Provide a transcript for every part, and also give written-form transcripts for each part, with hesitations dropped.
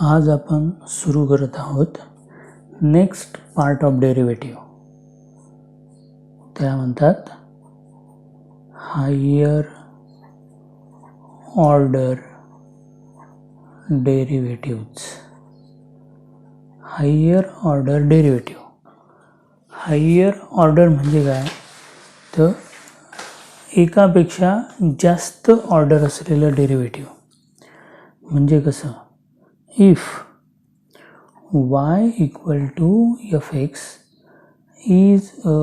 आज आपण सुरू करत आहोत नेक्स्ट पार्ट ऑफ डेरिव्हेटिव्ह. त्याला म्हणतात higher order derivatives. Higher order derivative. Higher order म्हणजे काय तर एकापेक्षा जास्त ऑर्डर असलेलं डेरिव्हेटिव्ह. म्हणजे कसं, if y equal to fx is a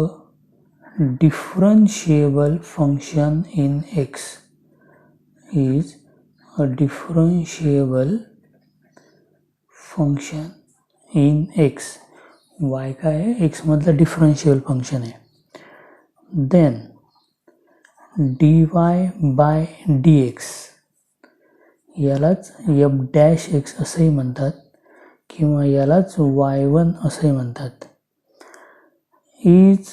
differentiable function in x, is a differentiable function in x, y काय आहे, x मधलं डिफरन्शियल फंक्शन आहे, then dy by dx यालाच f डॅश x असंही म्हणतात किंवा यालाच y1 असंही म्हणतात. Is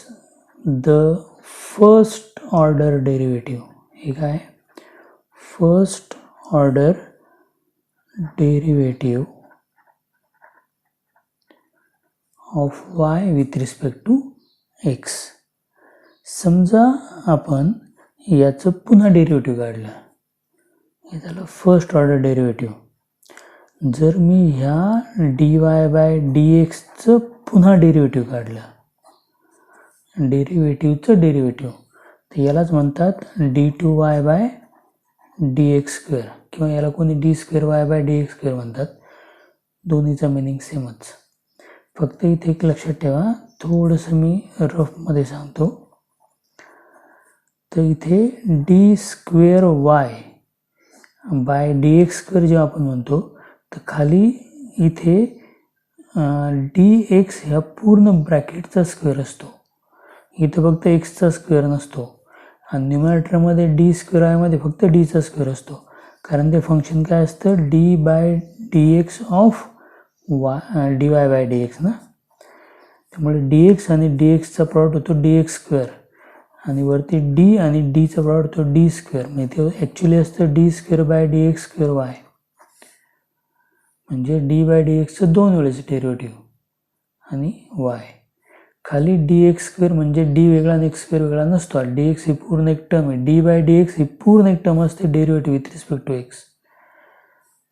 the first order derivative. हे काय, first order derivative of y with respect to x. समजा आपण याचं पुन्हा डेरिव्हेटिव्ह काढलं, हे झालं फर्स्ट ऑर्डर डेरिव्हेटिव्ह. जर मी ह्या dy बाय dxचं पुन्हा डेरिव्हेटिव्ह काढलं, डेरिव्हेटिव्हचं डेरिव्हेटिव्ह, तर यालाच म्हणतात d2y बाय dx स्क्वेअर किंवा याला कोणी d square y by dx square म्हणतात. दोन्हीचा मिनिंग सेमच. फक्त इथे एक लक्षात ठेवा, थोडंसं मी रफमध्ये सांगतो. तर इथे d square y by dx square जेव्हा आपण म्हणतो तर खाली इथे dx ह्या पूर्ण ब्रॅकेटचा स्क्वेअर असतो. इथे फक्त xचा स्क्वेअर नसतो आणि न्यूमरेटरमध्ये d स्क्वेअर y मध्ये फक्त dचा स्क्वेअर असतो, कारण ते फंक्शन काय असतं, d by dx of dy by dx ना. त्यामुळे dx आणि dxचा प्रॉडक्ट होतो dx स्क्वेअर आणि वरती d आणि dचा प्रॉडक्ट होतो d स्क्वेअर. म्हणजे ते ॲक्च्युली असतं d square by dx square y, म्हणजे d बाय dxचं 2 वेळेस डेरिव्हेटिव्ह आणि y. खाली dx स्क्वेअर म्हणजे d वेगळा आणि x स्क्वेअर वेगळा नसतो. dx ही पूर्ण एक टर्म आहे, d बाय dx ही पूर्ण एक टर्म असते derivative with respect to x.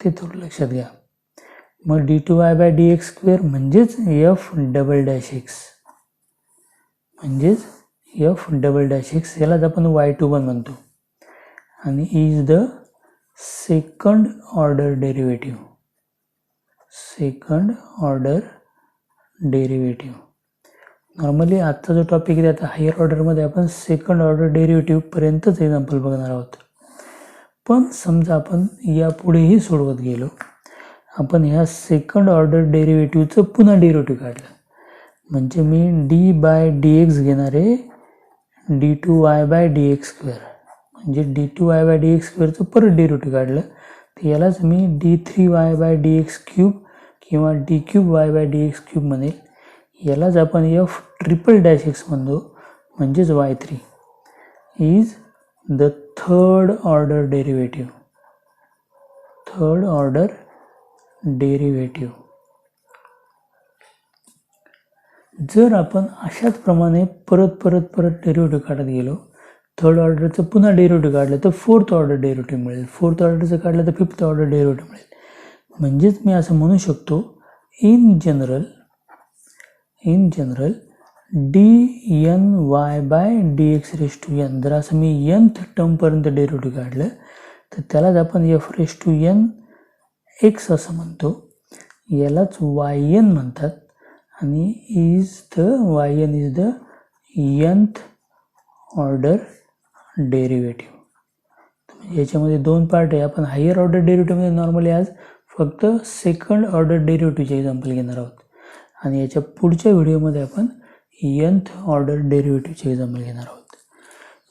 ते थोडं लक्षात घ्या. मग d2y बाय dx स्क्वेअर म्हणजेच f डबल डॅश x, म्हणजेच f डबल डॅश x, यालाच आपण y21 म्हणतो. आणि is the second order derivative. Second order derivative. Normally आजचा जो टॉपिक आहे आता हायर ऑर्डरमध्ये आपण सेकंड ऑर्डर डेरिव्हेटिव्ह पर्यंतच एक्झाम्पल बघणार आहोत. पण समजा आपण यापुढेही सोडवत गेलो, आपण ह्या सेकंड ऑर्डर डेरिव्हेटिव्हचं पुन्हा डेरिव्हेटिव्ह काढलं, म्हणजे मी d बाय dx घेणार आहे d2y बाय dx स्क्वेअर, म्हणजे d2y बाय dx स्क्वेअरचं परत डेरिव्हेटिव्ह काढलं, तर यालाच मी d3y बाय dx क्यूब किंवा d cube y by dx cube म्हणेल. यालाच आपण f ट्रिपल डॅश x म्हणतो, म्हणजेच y3 is the third order derivative. Third order derivative. जर आपण अशाच प्रमाणे परत डेरिव्हेटिव्ह काढत गेलो, थर्ड ऑर्डरचं पुन्हा डेरिव्हेटिव्ह काढलं तर फोर्थ ऑर्डर डेरिव्हेटिव्ह मिळेल, फोर्थ ऑर्डरचं काढलं तर फिफ्थ ऑर्डर डेरिव्हेटिव्ह मिळेल. म्हणजेच मी असं म्हणू शकतो, in general dny by dx raise to n. जर असं मी nth टर्मपर्यंत डेरिव्हेटिव्ह काढलं तर त्यालाच आपण f raise to n x असं म्हणतो, यालाच yn म्हणतात. आणि yn is the nth order derivative. म्हणजे याच्यामध्ये दोन पार्ट आहे. आपण हायर ऑर्डर डेरिव्हेटिव्हमध्ये नॉर्मली आज फक्त सेकंड ऑर्डर डेरिव्हेटिव्हचे एक्झाम्पल घेणार आहोत आणि याच्या पुढच्या व्हिडिओमध्ये आपण nth ऑर्डर डेरिव्हेटिव्हचे एक्झाम्पल घेणार आहोत.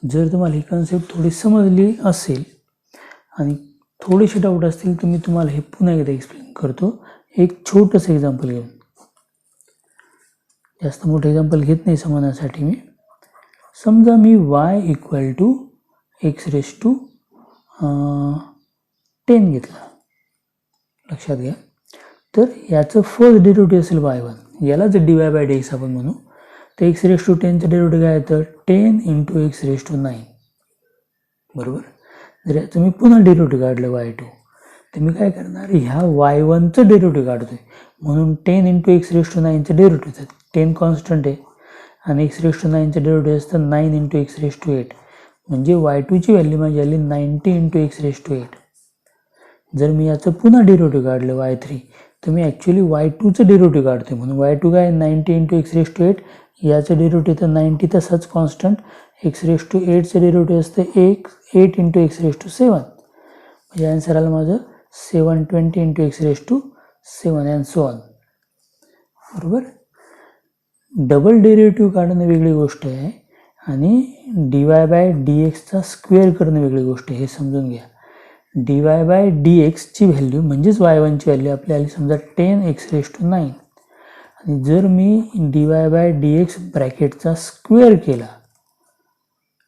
जर तुम्हाला ही कन्सेप्ट थोडी समजली असेल आणि थोडेसे डाऊट असतील तर मी तुम्हाला हे पुन्हा एकदा एक्सप्लेन करतो, एक छोटंसं एक्झाम्पल घेऊन. जास्त मोठं एक्झाम्पल घेत नाही समजण्यासाठी मी. समजा मी y equal to x raise to 10 घेतला. लक्षात घ्या, तर याचं फर्स्ट डेरिव्हेटिव्ह असेल y1, याला जर dy/dx आपण म्हणू तर x⁻10चं डेरिव्हेटिव्ह काय येतं 10 × x⁻9. बरोबर. जर याचं मी पुन्हा डेरिव्हेटिव्ह काढलं y2 तर मी काय करणार, ह्या y1चं डेरिव्हेटिव्ह काढतोय म्हणून 10 × x⁻9चं डेरिव्हेटिव्ह. 10 कॉन्स्टंट आहे आणि x⁻9चं डेरिव्हेटिव्ह असतं 9 × x⁻8, म्हणजे y2ची व्हॅल्यू माझी आली 90 × x⁻8. जर मी याचं पुन्हा डेरिव्हेटिव्ह काढलं y3 तर मी ॲक्च्युली y2चं डेरिव्हेटिव्ह काढतोय म्हणून y2 काय 90 × x⁻8, याचं डेरिव्हेटिव्ह तर 90 तसंच कॉन्स्टंट, x⁻8चं डेरिव्हेटिव्ह असतं 8 × x⁻7, म्हणजे आन्सर आलं माझं 720 × x⁻7 अँड सो ऑन. बरोबर. डबल डेरिव्हेटिव्ह काढणं वेगळी गोष्ट आहे आणि dy/dxचा स्क्वेअर करणं वेगळी गोष्ट आहे, हे समजून घ्या. dy/dxची व्हॅल्यू म्हणजेच y1ची व्हॅल्यू आपल्याला समजा 10 x⁻9 आणि जर मी dy/dx ब्रॅकेटचा स्क्वेअर केला,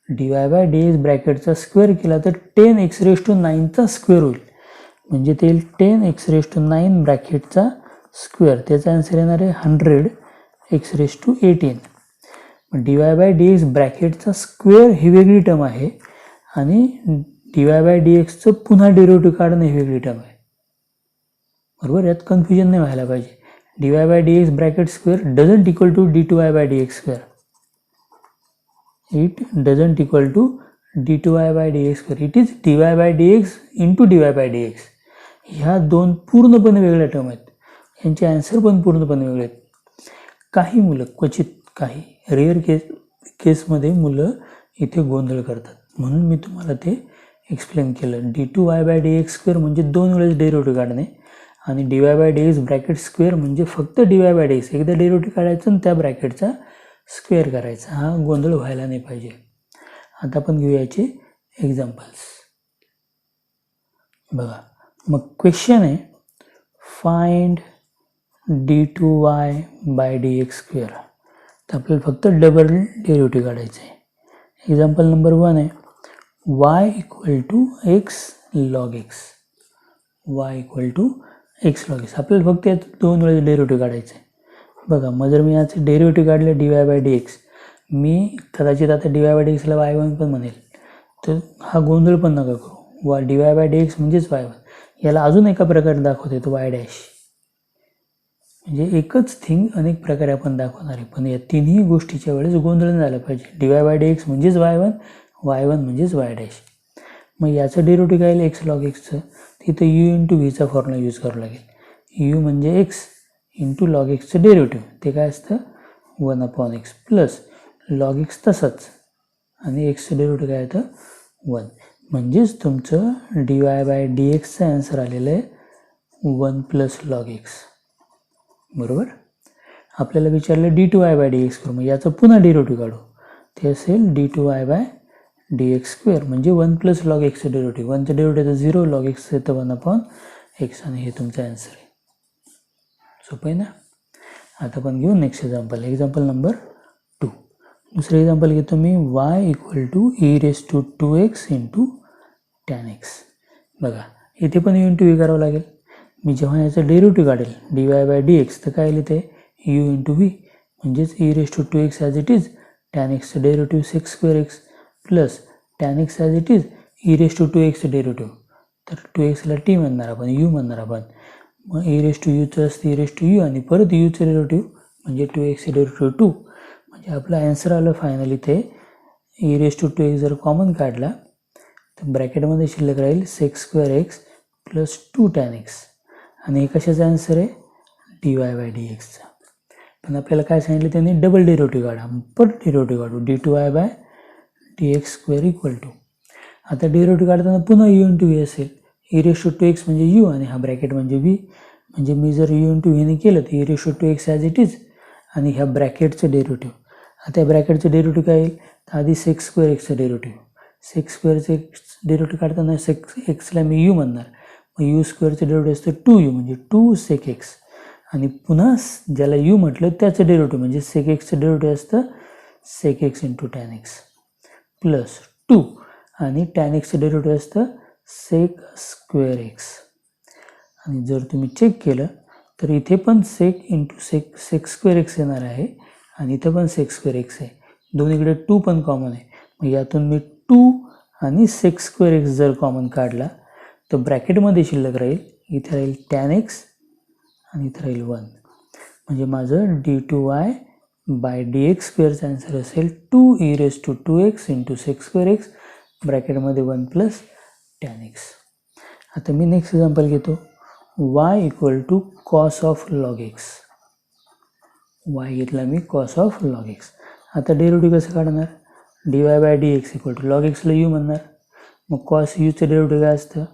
dy/dx ब्रॅकेटचा स्क्वेअर केला तर 10 x⁻9चा स्क्वेअर होईल, म्हणजे ते 10 x⁻9 ब्रॅकेटचा स्क्वेअर, त्याचा आन्सर येणार आहे 100 x⁻18. dy/dx ब्रॅकेटचा स्क्वेअर ही वेगळी टर्म आहे आणि dy/dxचं पुन्हा डेरिव्हेटिव्ह काढणं ही वेगळी टर्म आहे. बरोबर. यात कन्फ्युजन नाही व्हायला पाहिजे. dy/dx bracket square doesn't equal to d2y/dx square. It doesn't equal to d2y/dx square. It is dy/dx × dy/dx. ह्या दोन पूर्णपणे वेगळ्या टर्म आहेत, यांचे आन्सर पण पूर्णपणे वेगळे आहेत. काही मुलं, क्वचित काही रेअर केसमध्ये मुलं इथे गोंधळ करतात, म्हणून मी तुम्हाला ते एक्सप्लेन केलं. d2y/dx स्क्वेअर म्हणजे 2 वेळेस डेरिव्हेटिव्ह काढणे आणि dy/dx ब्रॅकेट स्क्वेअर म्हणजे फक्त dy/dx एकदा डेरिव्हेटिव्ह काढायचं आणि त्या ब्रॅकेटचा स्क्वेअर करायचा. हा गोंधळ व्हायला नाही पाहिजे. आता आपण घेऊया याचे एक्झाम्पल्स. बघा, मग क्वेश्चन आहे फाइंड d2y/dx स्क्वेअर. तर आपल्याला फक्त डबल डेरिव्हेटिव्ह काढायचं आहे. एक्झाम्पल नंबर 1 आहे y = x log x. y = x log x. आपल्याला फक्त यात 2 वेळेस डेरिव्हेटिव्ह काढायचं आहे. बघा, मग जर मी याचे डेरिव्हेटिव्ह काढले dy/dx, मी कदाचित आता dy/dx ला y1 पण म्हणेल, तर हा गोंधळ पण नका करू. dy/dx म्हणजेच y1. याला अजून एका प्रकारे दाखवते तो y'. म्हणजे एकच थिंग अनेक प्रकारे आपण दाखवणार आहे, पण या तिन्ही गोष्टीच्या वेळेस गोंधळ नाही झाला पाहिजे. dy/dx म्हणजेच y1, y1 म्हणजेच y'. मग याचं डेरिव्हेटिव्ह काय येईल x log xचं, तिथं u × v चा फॉर्म्युला यूज करावा लागेल. u म्हणजे x × log xचं डेरिव्हेटिव्ह, ते काय असतं 1/x प्लस log x तसंच आणि xचं डेरिव्हेटिव्ह काय येतं 1. म्हणजेच तुमचं dy/dxचं आन्सर आलेलं आहे 1 + log x. बरोबर. आपल्याला विचारलं d2y/dx करू, मग याचं पुन्हा डेरिव्हेटिव्ह काढू. ते असेल d2y/dx स्क्वेअर म्हणजे 1 + log xचं डेरिव्हेटिव्ह. 1चं डेरिव्हेटिव्ह येतं 0, log x येतं 1/x आणि हे तुमचं आन्सर आहे. सोपं आहे ना. आता आपण घेऊ नेक्स्ट एक्झाम्पल. Example number 2. दुसरं एक्झाम्पल घेतो मी y = e⁻²x × tan x. बघा, इथे पण u × v करावं लागेल. मी जेव्हा याचं डेरिव्हेटिव्ह काढेल dy/dx तर काय लिहिते u × v म्हणजेच e⁻²x as it is, tan xचं derivative sec²x plus tan x as it is e⁻²xचं डेरिव्हेटिव्ह, तर 2x ला t म्हणणार आपण, u म्हणणार आपण. मग e⁻u असतं e⁻u आणि परत uचं डेरिव्हेटिव्ह म्हणजे 2xचं डेरिव्हेटिव्ह 2. म्हणजे आपला आन्सर आलं फायनली ते e⁻²x जर कॉमन काढला तर ब्रॅकेटमध्ये शिल्लक राहील sec²x प्लस 2 tan x आणि हे कशाचा आन्सर आहे dy/dxचा. पण आपल्याला काय सांगितलं त्यांनी, डबल डेरिव्हेटिव्ह काढा. परत डेरिव्हेटिव्ह काढू d2y/dx स्क्वेअर इक्वल टू. आता डेरिव्हेटिव्ह काढताना पुन्हा u × v असेल. e⁻²x म्हणजे u आणि हा ब्रॅकेट म्हणजे v, म्हणजे मी जर u × v ने केलं तर e⁻²x ॲज इट इज आणि ह्या ब्रॅकेटचं डेरिव्हेटिव्ह. आता या ब्रॅकेटचं डेरिव्हेटिव्ह काय येईल, तर आधी sec²xचं डेरिव्हेटिव्ह. sec²चं डेरिव्हेटिव्ह काढताना xला मी u म्हणणार, मग u² डेरिव्हेटिव्ह असतं 2u म्हणजे 2 sec x आणि पुन्हा ज्याला u म्हटलं त्याचं डेरिव्हेटिव्ह म्हणजे sec xचं डेरिव्हेटिव्ह असतं sec x × tan x plus 2 आणि tan xचं डेरिव्हेटिव्ह असतं sec²x. आणि जर तुम्ही चेक केलं तर इथे पण सेक इंटू सेक स्क्वेअर एक्स येणार आहे आणि इथे पण सेक स्क्वेअर एक्स आहे. दोन्हीकडे 2 पण कॉमन आहे. मग यातून मी 2 आणि सेक स्क्वेअर एक्स जर कॉमन काढला तर ब्रॅकेटमध्ये शिल्लक राहील, इथे राहील टॅन एक्स आणि इथे राहील 1. म्हणजे माझं d2y बाय dx स्क्वेअरचा आन्सर असेल 2e⁻²x into sec square x ब्रॅकेटमध्ये 1 प्लस टॅन एक्स. आता मी नेक्स्ट एक्झाम्पल घेतो. y equal to cos of log x. y घेतला मी कॉस ऑफ लॉग एक्स. आता डेरिव्हेटिव्ह कसं काढणार? dy by dx equal to log एक्सला यू म्हणणार. मग कॉस यूचं डेरिव्हेटिव्ह काय असतं?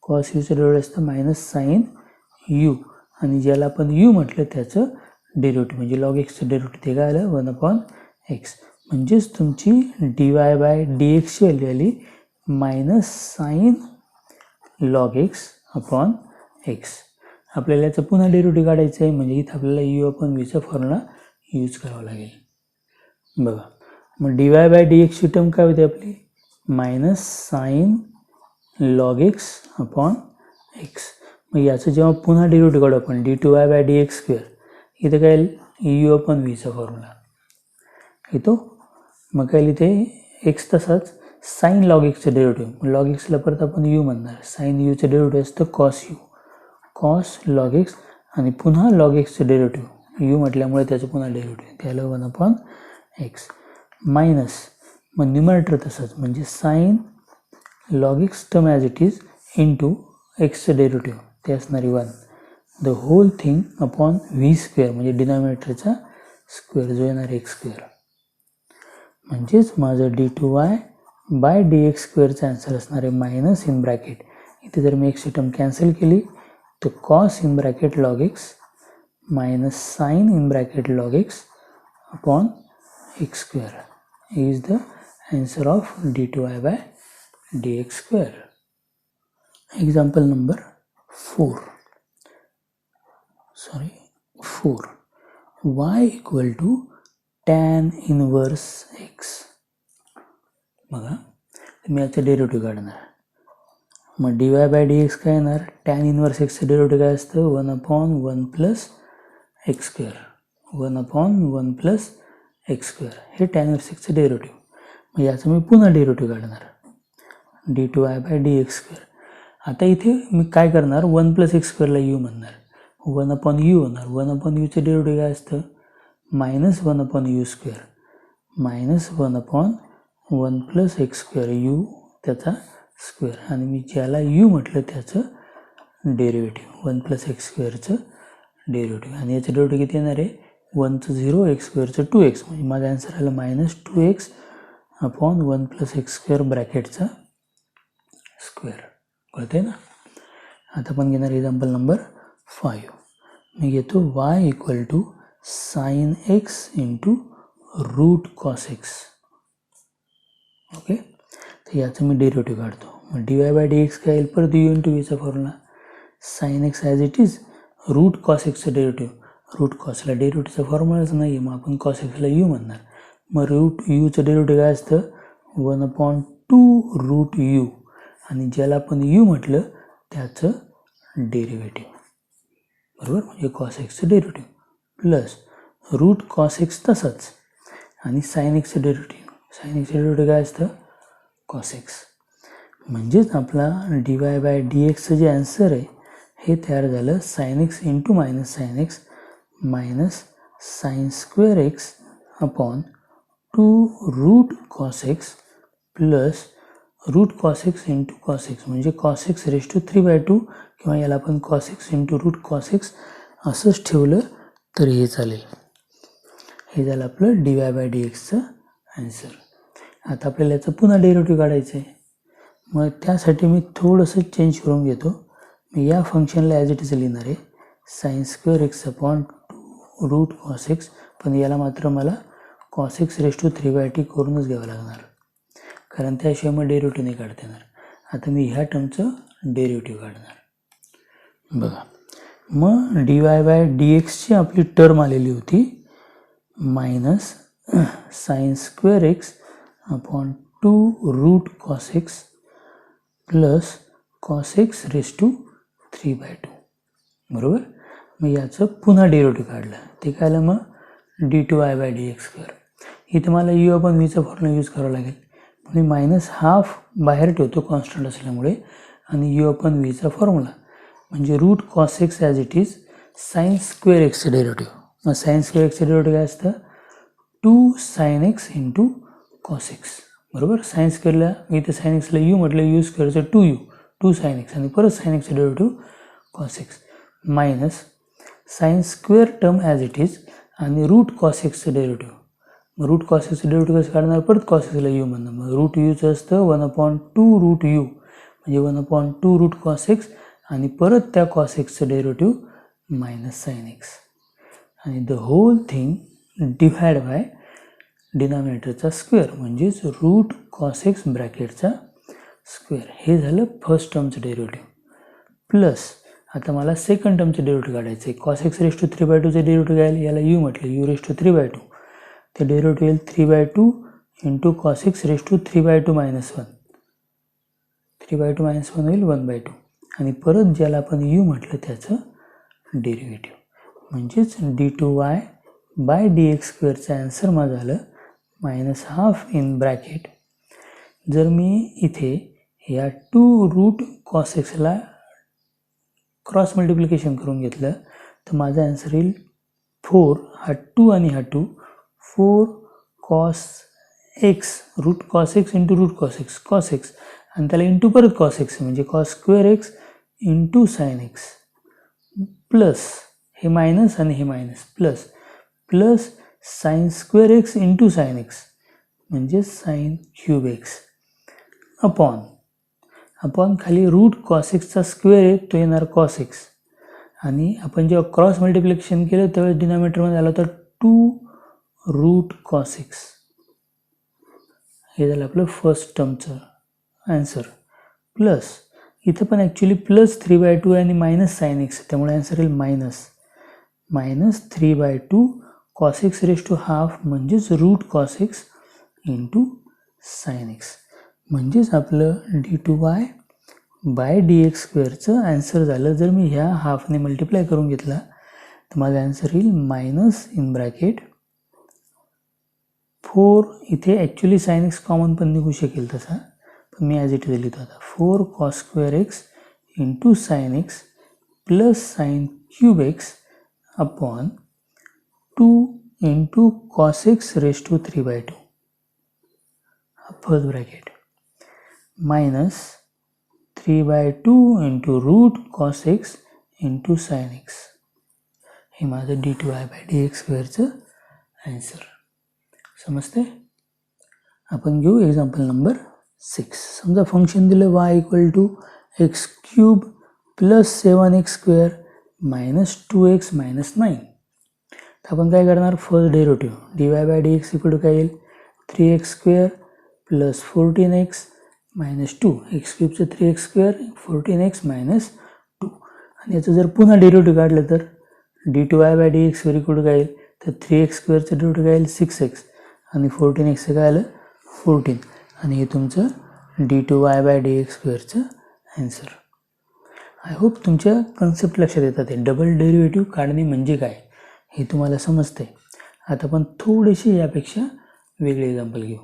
कॉस यूचं डेरिव्हेटिव्ह असतं मायनस साईन यू आणि ज्याला आपण यू म्हटलं त्याचं डेरिव्हेटिव्ह म्हणजे लॉग एक्सचं डेरिव्हेटिव्ह ते काय आलं 1/x. म्हणजेच तुमची dy बाय dxची व्हॅल्यू आली minus sine log x upon x. आपल्याला याचं पुन्हा डेरिव्हेटिव्ह काढायचं आहे म्हणजे इथं आपल्याला यू अपॉन व्हीचा फॉर्म्युला यूज करावा लागेल. बघा मग dy बाय dxची टर्म काय होते आपली? Minus sine log x upon x. मग याचं जेव्हा पुन्हा डेरिव्हेटिव्ह काढू आपण d2y बाय dx स्क्वेअर, इथं काय येईल यू अपॉन व्हीचा फॉर्म्युला येतो. मग काय इथे एक्स तसाच साईन लॉग एक्सचं डेरिव्हेटिव्ह, लॉग एक्सला परत आपण यू म्हणणार. साईन यूचं डेरिव्हेटिव्ह असतं cos u, cos log x आणि पुन्हा लॉग एक्सचं डेरिव्हेटिव्ह यू म्हटल्यामुळे त्याचं पुन्हा डेरिव्हेटिव्ह त्याला 1/x मायनस मग न्यूमरेटर तसंच म्हणजे sine log x term as it is into एक्सचं डेरिव्हेटिव्ह ते असणारी 1 the whole thing upon v square म्हणजे डिनॉमिनेटरचा स्क्वेअर जो येणार एक्स स्क्वेअर. म्हणजेच माझं d2y बाय dx स्क्वेअरचा आन्सर असणार आहे मायनस इन ब्रॅकेट. इथे जर मी एक्सची टर्म कॅन्सल केली तर cos in bracket log x minus sine in bracket log x upon x square is the answer of d2y by dx square. Example number 4. y equal to tan inverse x. बघा मी याचं derivative काढणार. मग dy by dx काय येणार? Tan inverse एक्सचं derivative काय असतं? 1/1 plus x square. 1/1 plus x square हे टॅन इनवर्स एक्सचं डेरिव्हेटिव्ह. मग याचं मी पुन्हा डेरिव्हेटिव्ह काढणार d2y बाय dx स्क्वेअर. आता इथे मी काय करणार? 1 प्लस एक्स स्क्वेअरला यू म्हणणार. 1/u होणार. 1/uचं डेरिव्हेटिव्ह काय असतं? Minus 1/u square minus 1/1 plus x square you त्याचा स्क्वेअर आणि मी ज्याला यू म्हटलं त्याचं डेरिव्हेटिव्ह 1 प्लस एक्स स्क्वेअरचं डेरिव्हेटिव्ह. आणि याचं डेरिव्हेटिव्ह किती येणार आहे? 1चं 0 एक्स स्क्वेअरचं 2x म्हणजे माझा आन्सर आला minus 2x upon 1 plus x square ब्रॅकेटचा स्क्वेअर. कळते ना? आता आपण घेणार एक्झाम्पल नंबर 5. मी घेतो y equal to sine x into root cos x. Okay तर याचं मी डेरिव्हेटिव्ह काढतो. मग dy बाय dx काय येईल? परत यू इंटू व्हीचा formula. Sine x as it is root cos एक्सचं डेरिव्हेटिव्ह. रूट कॉसला डेरिव्हेटिव्हचा फॉर्म्युलाच नाही मग आपण कॉस एक्सला यू म्हणणार. मग रूट यूचं डेरिव्हेटिव्ह काय असतं? 1/2 रूट यू आणि ज्याला आपण यू म्हटलं त्याचं डेरिव्हेटिव्ह. बरोबर म्हणजे कॉस एक्सचं derivative plus root cos x तसंच आणि साईन एक्सचं डेरिव्हेटिव्ह. साईन एक्सचं डेरिव्हेटिव्ह काय असतं? Cos x. म्हणजेच आपला dy बाय dxचं जे आन्सर आहे हे तयार झालं sine x into minus sine x minus sine square x upon 2 root cos x plus root cos x into cos x म्हणजे कॉस एक्स रेज टू 3/2 किंवा याला आपण cos x into root cos x असंच ठेवलं तरी हे चालेल. हे झालं आपलं dy बाय dxचं आन्सर. आता आपल्याला याचं पुन्हा डेरिव्हेटिव्ह काढायचं आहे. मग त्यासाठी मी थोडंसं चेंज करून घेतो. मी या फंक्शनला ॲज इट इज लिहिणार आहे sine square x upon 2 root cos x पण याला मात्र मला कॉस एक्स रेज टू 3/2 करूनच घ्यावं लागणार कारण त्याशिवाय मग डेरिव्हेटिव्ह नाही काढता येणार. आता मी ह्या टर्मचं डेरिव्हेटिव्ह काढणार. बघा मग dy बाय dxची आपली टर्म आलेली होती minus sine square x upon 2 root cos x plus cos x raise to 3/2. बरोबर मग याचं पुन्हा डेरिव्हेटिव्ह काढलं, ते काय आलं मग d2i/dx². इथे मला u/vचा फॉर्म्युला यूज करावा लागेल. मी -½ बाहेर ठेवतो कॉन्स्टंट असल्यामुळे आणि u/vचा फॉर्म्युला म्हणजे root cos x as it is sine square एक्सचं डेरिव्हेटिव्ह. मग साइन स्क्वेअर एक्सचं डेरिव्हेटिव्ह काय असतं 2 sin x into cos x. बरोबर. साइन स्क्वेअरला इथे साइन एक्सला u म्हटलं, u स्क्वेअरचं 2u 2 sin x आणि परत साइन एक्सचं derivative cos x minus sine square term as it is आणि रूट कॉस एक्सचं डेरिव्हेटिव्ह. मग रूट कॉस एक्सचं डेरिव्हेटिव्ह कसं काढणार, परत कॉस एक्सला u म्हणणार. मग रूट यूचं असतं 1/2 रूट u म्हणजे 1/2 रूट कॉस एक्स आणि परत त्या कॉस एक्सचं डेरिव्हेटिव्ह मायनस साइन एक्स आणि the whole thing divide by डिनॉमिनेटरचा स्क्वेअर म्हणजेच रूट कॉस एक्स ब्रॅकेटचा स्क्वेअर. हे झालं फर्स्ट टर्मचं डेरिव्हेटिव्ह. प्लस आता मला सेकंड टर्मचं डेरिव्हेटिव्ह काढायचं आहे. कॉस एक्स रेस टू 3/2चं डेरिव्हेटिव्ह काय, याला u म्हटलं, u रेस टू 3/2. ते डेरिव्हेटिव्ह येईल 3/2 into cos x raise to 3/2 - 1. 3/2 - 1 होईल 1/2 आणि परत ज्याला आपण u म्हटलं त्याचं डेरिव्हेटिव्ह म्हणजेच d2y/dx² आन्सर माझं झालं -½ इन ब्रॅकेट. जर मी इथे या 2 रूट कॉस एक्सला क्रॉस मल्टिप्लिकेशन करून घेतलं तर माझा आन्सर येईल 4, हा 2 आणि हा 2, 4 cos x root cos x into root cos x आणि त्याला इंटू परत कॉस एक्स म्हणजे cos square x into sine x plus हे मायनस आणि हे minus plus sine square x into sine x म्हणजे साइन क्यूब एक्स अपॉन खाली root cos एक्सचा स्क्वेअर आहे तो येणार कॉस एक्स आणि आपण जेव्हा क्रॉस मल्टिप्लिकेशन केलं त्यावेळेस डिनॉमिनेटरमध्ये आलं होतं 2 रूट कॉस एक्स. हे झालं आपलं फर्स्ट टर्मचं आन्सर. प्लस इथं पण ॲक्च्युली प्लस 3/2 आणि मायनस साइन एक्स त्यामुळे आन्सर येईल minus 3/2 cos x raise to half म्हणजेच root cos x into sine x म्हणजेच आपलं d2y/dx² आन्सर झालं. जर मी ह्या हाफने मल्टिप्लाय करून घेतला तर माझा आन्सर येईल मायनस इन ब्रॅकेट 4. इथे ॲक्च्युली साइन एक्स कॉमन पण निघू शकेल तसा, पण मी ॲज इट इज लिहितो आता 4 cos square x into sine x plus sine cube x upon 2 into cos x raise to 3/2 first bracket minus 3/2 into root cos x into sine x. हे माझं d2y/dx² answer. समजते. आपण घेऊ example number 6. समजा function दिलं y = x³ + 7x² - 2x - 9. तर आपण काय करणार, फर्स्ट डेरिव्हेटिव्ह dy/dx काय येईल 3x² + 14x - 2. x³ 3x², 14x - 2 आणि याचं जर पुन्हा डेरिव्हेटिव्ह काढलं तर d2y/dx² काय येईल तर 3x² डेरिव्हेटिव्ह काय येईल 6x आणि 14x काय आलं 14 आणि हे तुमचं d2y/dx² आन्सर. आय होप तुमच्या कन्सेप्ट लक्षात येतात. आहे डबल डेरिव्हेटिव्ह काढणे म्हणजे काय हे तुम्हाला समजते. आता आपण थोडेसे यापेक्षा वेगळे एक्झाम्पल घेऊ.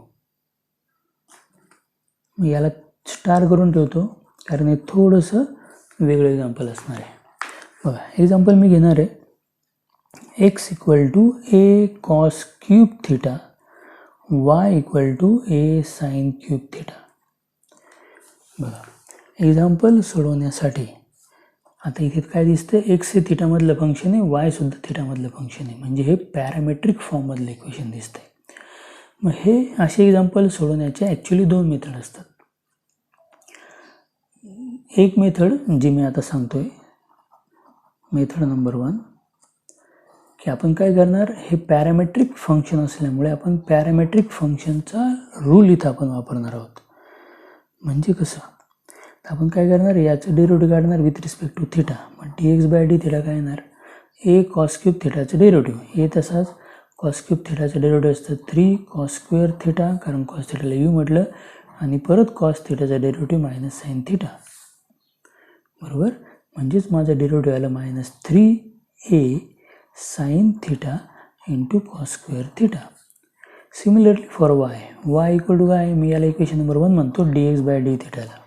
याला स्टार करून ठेवतो कारण हे थोडंसं वेगळं एक्झाम्पल असणार आहे. बघा एक्झाम्पल मी घेणार आहे x = a cos cube theta y = a sin cube theta. बघा एक्झाम्पल सोडवण्यासाठी आता इथे काय दिसतं x हे थिटामधलं फंक्शन आहे, y सुद्धा थिटामधलं फंक्शन आहे म्हणजे हे पॅरामेट्रिक फॉर्ममधलं इक्वेशन दिसतंय. मग हे असे एक्झाम्पल सोडवण्याचे ॲक्च्युली 2 मेथड असतात. एक मेथड जी मी आता सांगतोय मेथड नंबर 1 की आपण काय करणार, हे पॅरामेट्रिक फंक्शन असल्यामुळे आपण पॅरामेट्रिक फंक्शनचा रूल इथं आपण वापरणार आहोत. म्हणजे कसं तर आपण काय करणार याचं डेरिव्हेटिव्ह काढणार विथ रिस्पेक्ट टू थिटा. मग dx/d थिटा काय येणार a cos cube थिटाचं डेरिव्हेटिव्ह. हे तसाच cos cube थिटाचं डेरिव्हेटिव्ह असतं 3 cos square थिटा कारण cos थिटाला u म्हटलं आणि परत cos थिटाचा डेरिव्हेटिव्ह मायनस साइन थिटा. बरोबर म्हणजेच माझं डेरिव्हेटिव्ह आलं -3 a sine theta into cos square theta. Similarly for y equal to काय, मी याला इक्वेशन नंबर 1 म्हणतो dx बाय डी थिटाला.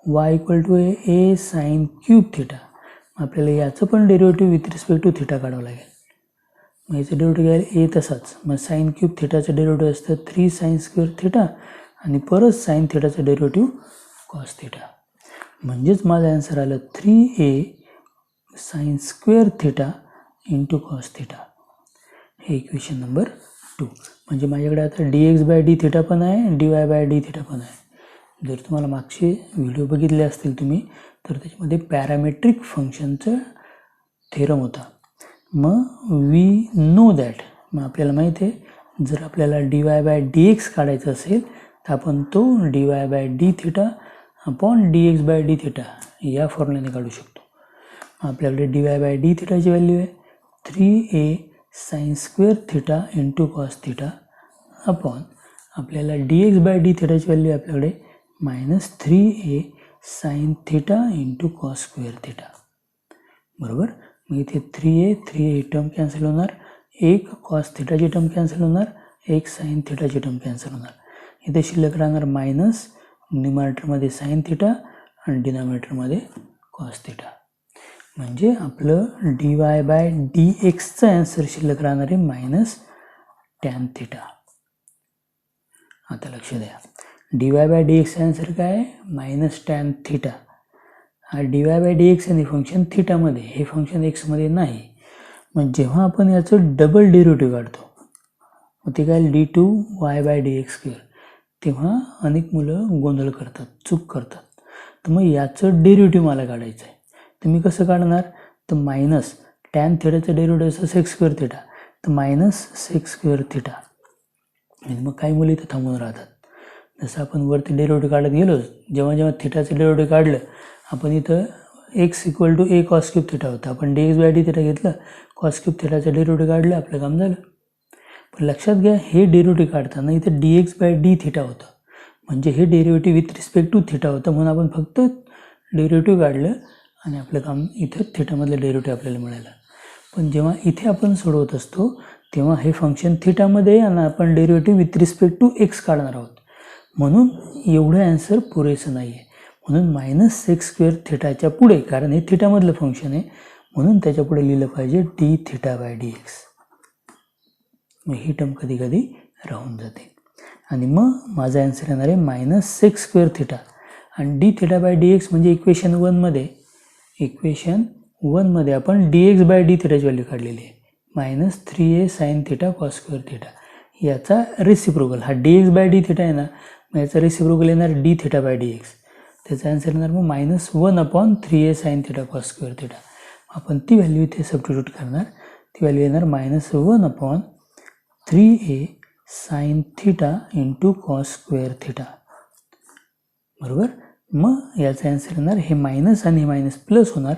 Y equal to a sine cube theta. आपल्याला याचं पण derivative with respect to theta काढावं लागेल. मग याचं डेरिव्हेटिव्ह घ्यायला ए तसाच, मग साइन क्यूब थिटाचं डेरिव्हेटिव्ह असतं 3 साइन स्क्वेअर थिटा आणि परत साइन थिटाचं डेरिव्हेटिव्ह कॉस थिटा. म्हणजेच माझा आन्सर आलं 3a sine square theta into cos theta. हे इक्वेशन नंबर 2. म्हणजे माझ्याकडे आता dx बाय डी थिटा पण आहे, dy बाय डी थिटा पण आहे. जर तुम्हाला मागचे व्हिडिओ बघितले असतील तुम्ही तर त्याच्यामध्ये पॅरामेट्रिक फंक्शनचं थेरम होता. मग वी नो दॅट, मग आपल्याला माहिती आहे जर आपल्याला dy बाय dx काढायचं असेल तर आपण तो dy by d theta upon dx by d theta या फॉर्म्युल्याने काढू शकतो. आपल्याकडे dy बाय डी थिटाची व्हॅल्यू आहे 3a sine square theta into cos theta upon आपल्याला dx बाय डी थिटाची व्हॅल्यू आपल्याकडे -3a sine theta into cos square theta. बरोबर. मग इथे 3a ही टर्म कॅन्सल होणार, एक कॉस थिटाची टर्म कॅन्सल होणार, एक साइन थिटाची टर्म कॅन्सल होणार. इथे शिल्लक राहणार मायनस, न्यूमरेटरमध्ये साइन थिटा आणि डिनॉमिनेटरमध्ये कॉस थिटा. म्हणजे आपलं dy बाय dxचं आन्सर शिल्लक राहणार आहे मायनस टॅन थिटा. आता लक्ष द्या, dy बाय dxचं आन्सर काय आहे मायनस टॅन थिटा. हा dy बाय dx आणि फंक्शन थिटामध्ये, हे फंक्शन एक्समध्ये नाही. मग जेव्हा आपण याचं डबल डेरिव्हेटिव्ह काढतो मग ते काय d2y बाय dx स्क्वेअर, तेव्हा अनेक मुलं गोंधळ करतात, चूक करतात. तर मग याचं डेरिव्हेटिव्ह मला काढायचं आहे. तर मी कसं काढणार, तर मायनस टॅन थिटाचं डेरिव्हेटिव्ह असं सेक स्क्वेअर थिटा, तर मायनस सेक स्क्वेअर थिटा. आणि मग काही मुलं इथं थांबून राहतात. जसं आपण वरती डेरिव्हेटिव्ह काढत गेलो, जेव्हा जेव्हा थिटाचं डेरिव्हेटिव्ह काढलं आपण इथं x equal to a cos cube theta होता, आपण dx बाय डी थिटा घेतलं, कॉस क्यूब थिटाचं डेरिव्हेटिव्ह काढलं, आपलं काम झालं. पण लक्षात घ्या हे डेरिव्हेटिव्ह काढताना इथं dx बाय डी थिटा होतं, म्हणजे हे derivative with respect to theta होतं, म्हणून आपण फक्त डेरिव्हेटिव्ह काढलं आणि आपलं काम इथं थिटामधलं डेरिव्हेटिव्ह आपल्याला मिळालं. पण जेव्हा इथे आपण सोडवत असतो तेव्हा हे फंक्शन थिटामध्ये आणि आपण derivative with respect to x काढणार आहोत, म्हणून एवढं आन्सर पुरेसं नाही आहे. म्हणून मायनस सेक स्क्वेअर थिटाच्या पुढे, कारण हे थिटामधलं फंक्शन आहे म्हणून त्याच्या पुढे लिहिलं पाहिजे D theta by d x. मग ही टर्म कधी कधी राहून जाते आणि मग माझा आन्सर येणार आहे मायनस सेक स्क्वेअर थिटा. आणि D theta by d x म्हणजे इक्वेशन 1 मध्ये आपण dx बाय डी थिटाची व्हॅल्यू काढलेली आहे -3a sine theta cos square theta. याचा रेसिप्रोकल हा dx बाय डी थिटा आहे ना, मग याचा रेसिप्रोकल येणार D theta by d x. त्याचा आन्सर येणार मग -1/3a sine theta cos square theta. आपण ती व्हॅल्यू इथे सबस्टिट्यूट करणार, ती व्हॅल्यू येणार -1/3a sign theta into cos square theta. बरोबर. मग याचा आन्सर येणार, हे मायनस आणि हे मायनस प्लस होणार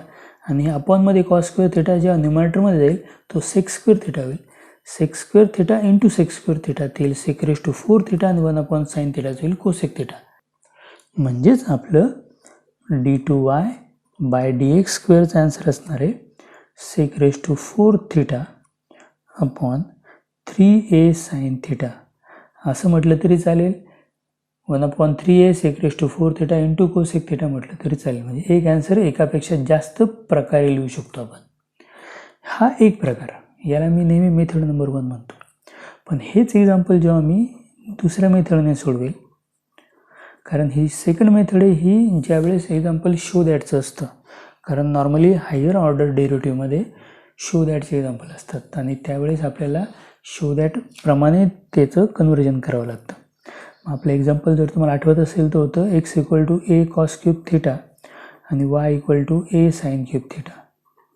आणि हे अपॉनमध्ये कॉस स्क्वेअर थिटा जेव्हा न्यूमरेटरमध्ये जाईल तो सेक स्क्वेअर थिटा होईल. Sec square theta into sec square theta ते सेक रेस टू 4 थिटा आणि 1/sin थिटाचं होईल कोसेक थिटा. म्हणजेच आपलं d2y बाय dx स्क्वेअरचा आन्सर असणार आहे sec raise to 4 theta upon 3a sine theta. असं म्हटलं तरी चालेल, 1/3a sec raise to 4 theta into cosec theta म्हटलं तरी चालेल. म्हणजे एक आन्सर एकापेक्षा जास्त प्रकारे लिहू शकतो आपण. हा एक प्रकार, याला मी नेहमी मेथड नंबर 1 म्हणतो. पण हेच एक्झाम्पल जेव्हा मी दुसऱ्या मेथडने सोडवेल, कारण ही सेकंड मेथड आहे ही ज्यावेळेस एक्झाम्पल शो दॅटचं असतं, कारण नॉर्मली हायर ऑर्डर डेरिव्हेटिव्हमध्ये शो दॅटचे एक्झाम्पल असतात आणि त्यावेळेस आपल्याला शो दॅट प्रमाणे त्याचं कन्व्हर्जन करावं लागतं. आपलं एक्झाम्पल जर तुम्हाला आठवत असेल तर होतं x equal to a cos cube theta आणि y equal to a sine cube theta.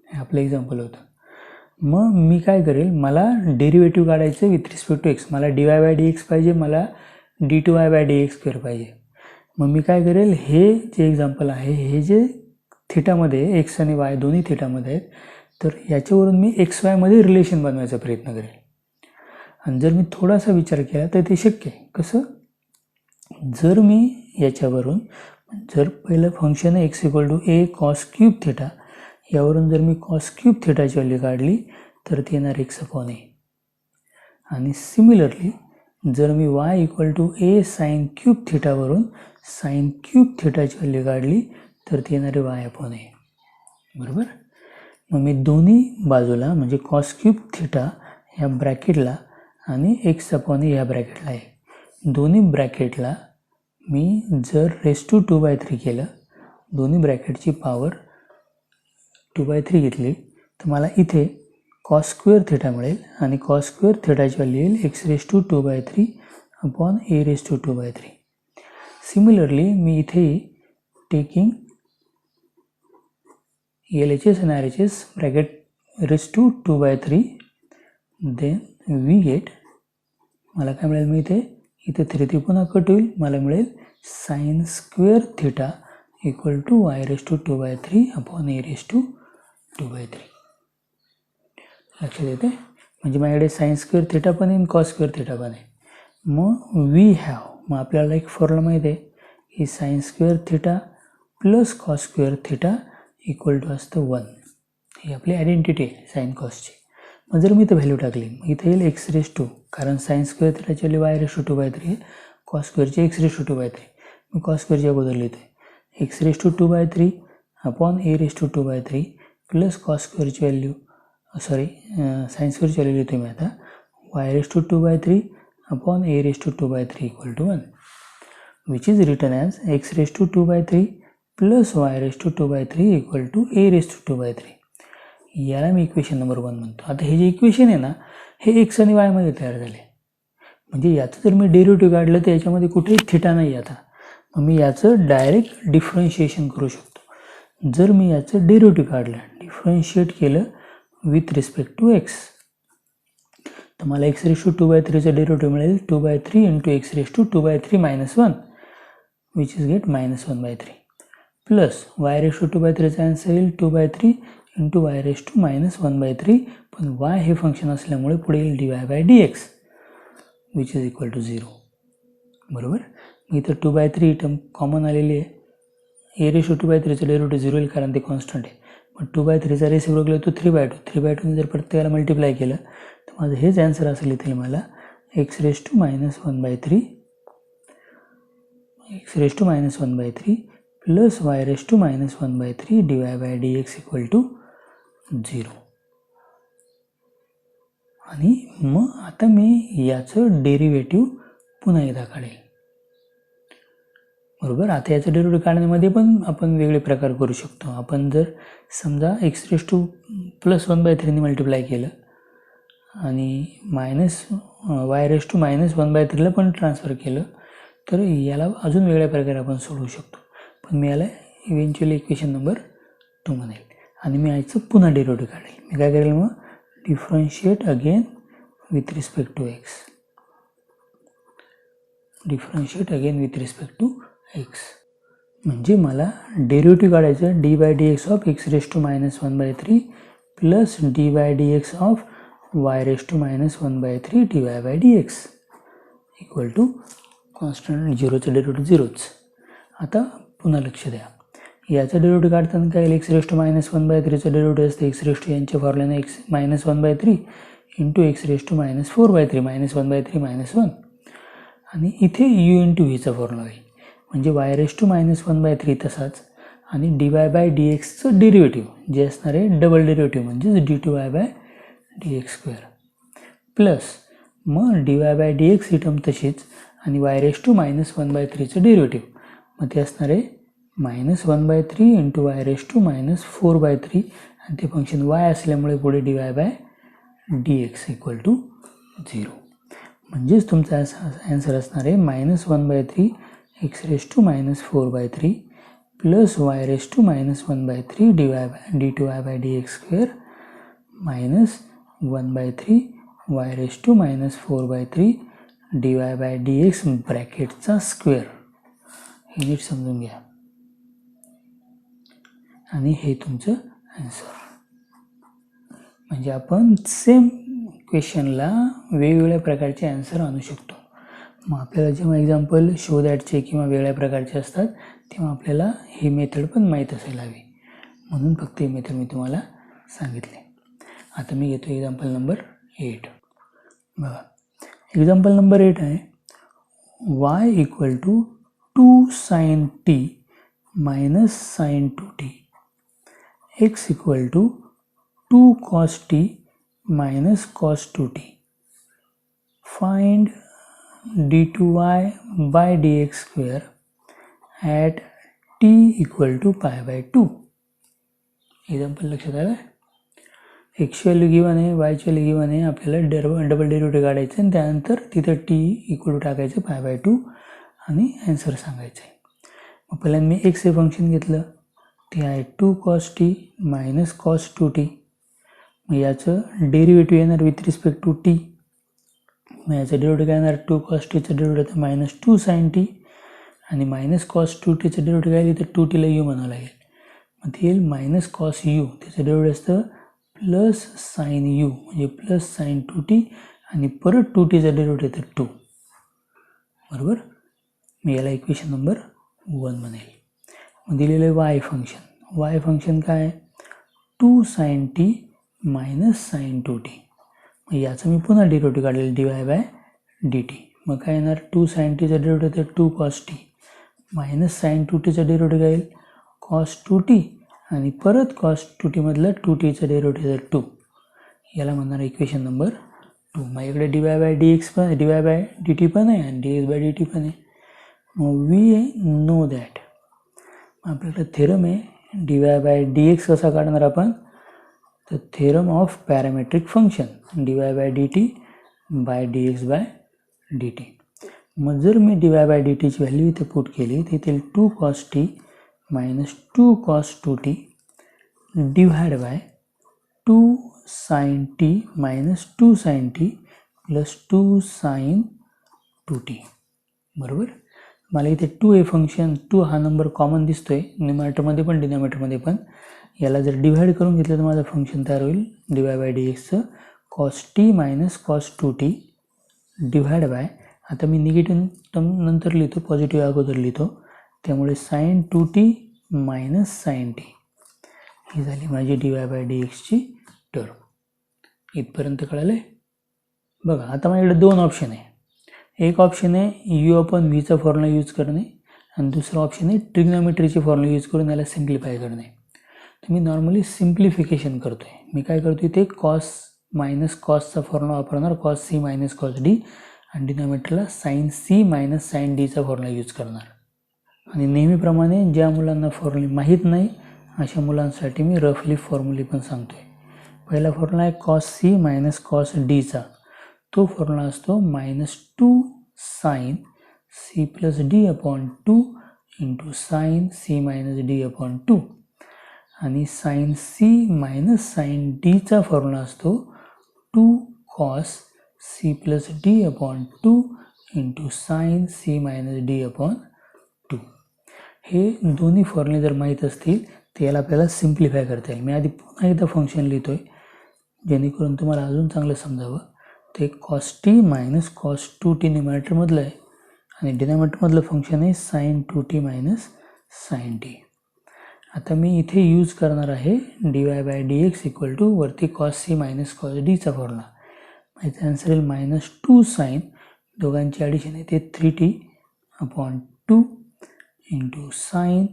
हे आपलं एक्झाम्पल होतं. मग मी काय करेल, मला डेरिव्हेटिव्ह काढायचं विथ रिस्पेक्ट टू एक्स. मला dy बाय डी एक्स पाहिजे, मला d2y bye d x square पाहिजे. मग मी काय करेल, हे जे एक्झाम्पल आहे हे जे थिटामध्ये एक्स आणि वाय दोन्ही थिटामध्ये आहेत, तर याच्यावरून मी एक्स वायमध्ये रिलेशन बनवायचा प्रयत्न करेल. आणि जर मी थोडासा विचार केला तर ते शक्य आहे. कसं, जर मी याच्यावरून जर पहिलं function x equal to a cos cube theta, यावरून जर मी कॉस क्यूब थिटाची व्हॅल्यू काढली तर ती येणार x/a. आणि सिमिलरली जर मी y = a साइन क्यूब थिटावरून साइन क्यूब थिटाची व्हॅल्यू काढली तर ती येणार y/a. बरोबर. मग मी दोन्ही बाजूला म्हणजे कॉस क्यूब थिटा ह्या ब्रॅकेटला आणि x/a ह्या ब्रॅकेटला आहे, दोन्ही ब्रॅकेटला मी जर r⁻² केलं, दोन्ही ब्रॅकेटची पॉवर 2/3 घेतली तर मला इथे cos² थिटा मिळेल आणि cos² थिटाची व्हॅल्यू येईल x⁻²/3 अपॉन a⁻²/3. सिमिलरली मी इथे taking LHS and RHS bracket r⁻²/3 then we get, मला काय मिळेल, मी इथे 3 पुन्हा कट होईल, मला मिळेल sin² theta = y⁻²/3 upon a⁻²/3. लक्षात येते. म्हणजे माझ्याकडे sin² थिटा पण आहे आणि cos² थिटा पण आहे. मग वी हॅव, मग आपल्याला एक फॉर्म्युला माहिती आहे की sin² theta plus cos² theta = असतं 1. ही आपली आयडेंटिटी आहे साइन कॉसची. मग जर मी इथं व्हॅल्यू टाकली, मग इथे येईल x⁻², कारण sin² थिटाची व्हॅल्यू y⁻²/3 आहे, cos²ची x⁻²/3. मी cos² अगोदर लिहितो x⁻²/3 upon a⁻²/3 plus cos² ची व्हॅल्यू sin² ची व्हॅल्यू लिहितो मी आता y⁻²/3 upon a⁻²/3 = 1, which is written as x⁻²/3 plus y⁻²/3 = a⁻²/3. याला मी इक्वेशन नंबर 1 म्हणतो. आता हे जे इक्वेशन आहे ना, हे x आणि y मध्ये तयार झाले. म्हणजे याचं जर मी डेरिव्हेटिव्ह काढलं तर याच्यामध्ये कुठेही थिटा नाही आता. मग मी याचं डायरेक्ट डिफरन्शिएशन करू शकतो. जर मी याचं डेरिव्हेटिव्ह काढलं, डिफरन्शिएट केलं विथ रिस्पेक्ट टू x, तर मला x⁻²/3चं डेरिव्हेटिव्ह मिळेल 2/3 × x⁻²/3 - 1, which is get -1/3 plus y⁻²/3चा आन्सर येईल 2/3 × y⁻⁻1/3, पण y हे फंक्शन असल्यामुळे पुढे येईल dy/dx which is equal to 0. बरोबर. मी इथं 2/3 टर्म कॉमन आलेली आहे. a⁻²/3चं डेरिव्हेटिव्ह 0 येईल कारण ते कॉन्स्टंट आहे. पण 2/3चा रेसिप्रोकल केला तो 3/2. 3/2 जर प्रत्येकाला मल्टिप्लाय केलं तर माझं हेच आन्सर असेल इथे मला x⁻⁻1/3 प्लस y⁻⁻1/3 dy/dx = 0. आणि मग आता मी याचं डेरिव्हेटिव्ह पुन्हा एकदा काढेल. बरोबर. आता याचं डेरिव्हेटिव्ह काढण्यामध्ये पण आपण वेगळे प्रकार करू शकतो. आपण जर समजा x⁻+1/3 ने मल्टिप्लाय केलं आणि y⁻⁻1/3 ला पण ट्रान्सफर केलं तर याला अजून वेगळ्या प्रकारे आपण सोडवू शकतो. पण मी याला इव्हेंच्युअली इक्वेशन नंबर 2 म्हणेल आणि मी याचं पुन्हा डेरिव्हेटिव्ह काढेल. मी काय करेल, मग differentiate again with respect to x, differentiate again with respect to x. म्हणजे मला डेरिव्हेटिव्ह काढायचं dy/dx of x⁻⁻1/3 plus dy/dx of y⁻⁻1/3 dy/dx equal to constant 0चं डेरिव्हेटिव्ह 0च. आता पुन्हा लक्ष द्या, याचं डेरिव्हेटिव्ह काढताना काय येईल, x⁻⁻1/3चं डेरिव्हेटिव्ह असते x⁻, यांच्या फॉर्म्युल्याने -1/3 × x⁻⁴/3 -1/3 -1, आणि इथे u × vचा फॉर्म्युला होईल. म्हणजे y⁻⁻1/3 तसाच आणि dy/dxचं डेरिव्हेटिव्ह जे असणार आहे डबल डेरिव्हेटिव्ह म्हणजेच d2y/dx² प्लस मग dy/dx ही टर्म तशीच आणि y⁻⁻1/3चं डेरिव्हेटिव्ह, मग ते असणार आहे -1/3 × y⁻⁴/3 आणि ते फंक्शन y असल्यामुळे पुढे dy/dx = 0. म्हणजेच तुमचा आन्सर असणार आहे -1/3 x⁻⁴/3 plus y⁻⁻1/3 d2y/dx² -1/3 y⁻⁻4/3 dy/dx ब्रॅकेटचा square. हे नीट समजून घ्या आणि हे तुमचं आन्सर. म्हणजे आपण सेम क्वेश्चनला वेगवेगळ्या प्रकारचे आन्सर आणू शकतो. मग आपल्याला जेव्हा एक्झाम्पल शो दॅटचे किंवा वेगळ्या प्रकारचे असतात तेव्हा आपल्याला ही मेथड पण माहीत असायला हवी. म्हणून फक्त हे मेथड मी तुम्हाला सांगितले. आता मी घेतो एक्झाम्पल नंबर 8. बघा, एक्झाम्पल नंबर 8 आहे y equal to 2 sin t minus sin 2t, x equal to 2 cos t minus cos 2t. Find d2y by dx square at t equal to pi by 2. Example लक्षात आलं. X value given आहे, वायची value given आहे, आपल्याला double derivative काढायचं आणि त्यानंतर तिथं T equal to टाकायचं pi by 2 आणि ॲन्सर सांगायचं आहे. मग पहिल्यांदा मी एक्स हे फंक्शन घेतलं, ते आहे 2 cos t minus cos 2t. मग याचं डेरिव्हेटिव्ह येणार विथ रिस्पेक्ट टू टी. मग याचं डेरिव्हेटिव्ह काय येणार, 2 cos tचं डेरिव्हेटिव्ह तर मायनस 2 sin t आणि मायनस cos 2tचं डेरिव्हेटिव्ह काय येईल तर 2tला u म्हणावं लागेल. मग ते येईल मायनस कॉस यू, त्याचं डेरिव्हेटिव्ह असतं प्लस साइन यू म्हणजे प्लस साइन 2t आणि परत 2tचा डेरिव्हेटिव्ह येतं 2. बरोबर. मी याला इक्वेशन नंबर 1 म्हणेल. मग दिलेलं आहे वाय फंक्शन. वाय फंक्शन काय आहे 2 sin t minus sign 2t. मग याचं मी पुन्हा डेरिव्हेटिव्ह काढलेलं dy बाय dt. मग काय येणार 2 sin tचा डेरिव्हेटिव्ह तर 2 cos t मायनस साइन 2tचा डेरिव्हेटिव्ह काय येईल cos 2t आणि परत cos 2t मधलं 2tचं डेरिव्हेटिव्ह 2. याला म्हणणार इक्वेशन नंबर 2. माझ्याकडे dy बाय dx पण dy बाय dt पण आहे आणि dx बाय dt पण आहे. मग वी नो दॅट. आपल्याकडे थेरम आहे dy बाय dx कसा काढणार आपण तर theorem of parametric function dy by dt by dx by dt. मग जर मी dy बाय dt ची व्हॅल्यू इथे पुट केली तर येतील 2 cos t minus 2 cos 2t divided by 2 sin t minus 2 sin t plus 2 sin 2t. बरोबर. मला इथे 2 हे फंक्शन 2 हा नंबर कॉमन दिसतोय न्यूमरेटरमध्ये पण डिनॉमिनेटरमध्ये पण. याला जर डिवाइड करून घेतलं तर माझं फंक्शन तयार होईल dy बाय dxचं cos t minus cos 2t divide by, आता मी निगेटिव्ह टर्म नंतर लिहितो, पॉझिटिव्ह अगोदर लिहितो, त्यामुळे sine 2t minus sine t ही झाली माझी dy बाय dxची टर्म. इथपर्यंत कळालं आहे. बघा, आता माझ्याकडे 2 ऑप्शन आहे. एक ऑप्शन आहे u अपॉन व्हीचा फॉर्म्युला यूज करणे आणि दुसरा ऑप्शन आहे ट्रिग्नॉमेट्रीची फॉर्म्युला यूज करून याला सिम्प्लिफाय करणे. तर मी नॉर्मली सिम्प्लिफिकेशन करतो आहे. मी काय करतो ते कॉस मायनस कॉसचा फॉर्म्युला वापरणार, cos c minus cos d, आणि डिनॉमिनेटरला साइन सी मायनस साइन डीचा फॉर्म्युला यूज करणार. आणि नेहमीप्रमाणे ज्या मुलांना फॉर्म्युले माहीत नाही अशा मुलांसाठी मी रफली फॉर्म्युले पण सांगतो आहे. पहिला फॉर्म्युला आहे कॉस सी मायनस कॉस डीचा. तो फॉर्म्युला असतो minus 2 sine c plus d upon 2 into sine c minus d upon 2. आणि साइन सी मायनस साइन डीचा फॉर्म्युला असतो 2 cos c plus d upon 2 into sine c minus d upon 2. हे दोन्ही फॉर्म्युले जर माहीत असतील तर याला आपल्याला सिम्प्लिफाय करता येईल. मी आधी पुन्हा एकदा फंक्शन लिहितो आहे जेणेकरून तुम्हाला अजून चांगलं समजावं. ते cos t minus cos 2t न्यूमरेटरमधलं आहे आणि डिनॉमिनेटरमधलं फंक्शन आहे sine 2t minus sine t. आता मी इथे यूज करणार आहे dy by dx equal to वरती कॉस सी मायनस कॉस डीचा फॉर्म्युला. याचा आन्सर येईल मायनस 2 साइन, दोघांची ॲडिशन आहे ते 3t अपॉन 2 इंटू साइन,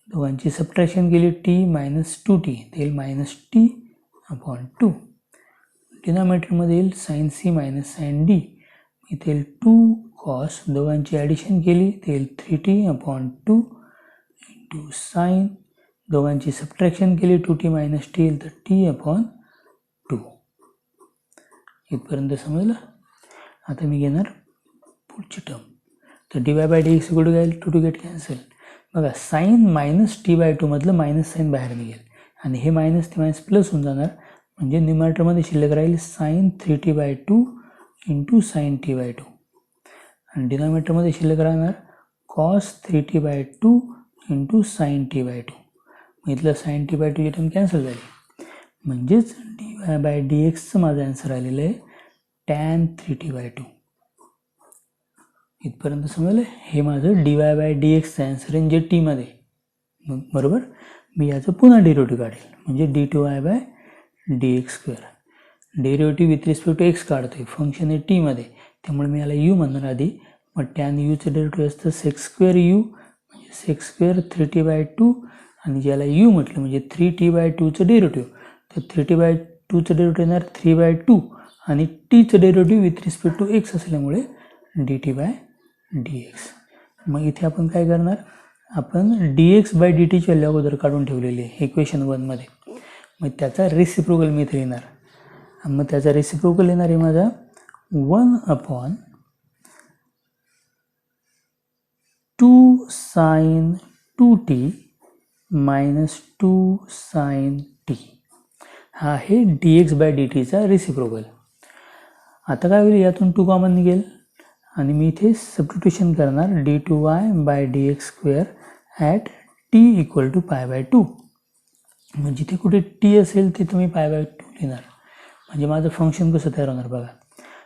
दोघांची सबट्रॅक्शन केली t मायनस 2t ते येईल मायनस t अपॉन 2. डिनॉमिनेटरमध्ये येईल sine c minus sign D, इथे येईल 2 कॉस, दोघांची ॲडिशन केली ते येईल 3t अपॉन 2 इंटू साइन, दोघांची सबट्रॅक्शन केली 2t मायनस टी येईल तर t अपॉन 2. इथपर्यंत समजलं. आता मी घेणार पुढची टर्म. तर dy by dx equal to काय येईल 2 टू गेट कॅन्सल. बघा, साइन मायनस टी बाय 2 मधलं मायनस साइन बाहेर निघेल आणि हे मायनस ते मायनस प्लस होऊन जाणार, म्हणजे न्यूमरेटरमध्ये शिल्लक राहील sine 3t by 2 into sine t by 2 आणि डिनॉमिनेटरमध्ये शिल्लक राहणार cos 3t by 2 into sine t by 2. इथलं sine t by 2 term cancel झाली, म्हणजेच dy बाय dxचं माझं आन्सर आलेलं आहे टॅन 3t बाय 2. इथपर्यंत समजलं. हे माझं dy बाय dxचं आन्सर आहे जे टीमध्ये. बरोबर. मी याचं पुन्हा डेरिव्हेटिव्ह काढेल, म्हणजे d2y by dx square. Derivative with respect to x काढतोय, फंक्शन आहे टीमध्ये, त्यामुळे मी याला यू म्हणणार आधी. मग टॅन यूचं डेरिव्हेटिव्ह असतं सेक्स स्क्वेअर यू, म्हणजे सेक्स स्क्वेअर 3t/2, आणि ज्याला यू म्हटलं म्हणजे 3t/2चं डेरिव्हेटिव्ह, तर 3t/2चं डेरिव्हेटिव्ह येणार 3/2, आणि टीचं derivative with respect to x असल्यामुळे dt/dx. मग इथे आपण काय करणार, आपण dx/dt ची व्हॅल्यू अगोदर काढून ठेवलेली आहे इक्वेशन 1 मध्ये. मग त्याचा रेसिप्रोकल मी इथे येणार, आणि मग त्याचा रेसिप्रोकल येणार आहे माझा 1/2 sin 2t minus 2 sin t. हा आहे dx/dtचा रेसिप्रोकल. आता काय होईल, यातून 2 कॉमन निघेल, आणि मी इथे सबस्टिट्यूशन करणार d2y/dx square at t equal to π/2. मग जिथे कुठे t असेल तिथे मी π/2 लिहिणार, म्हणजे माझं फंक्शन कसं तयार होणार बघा.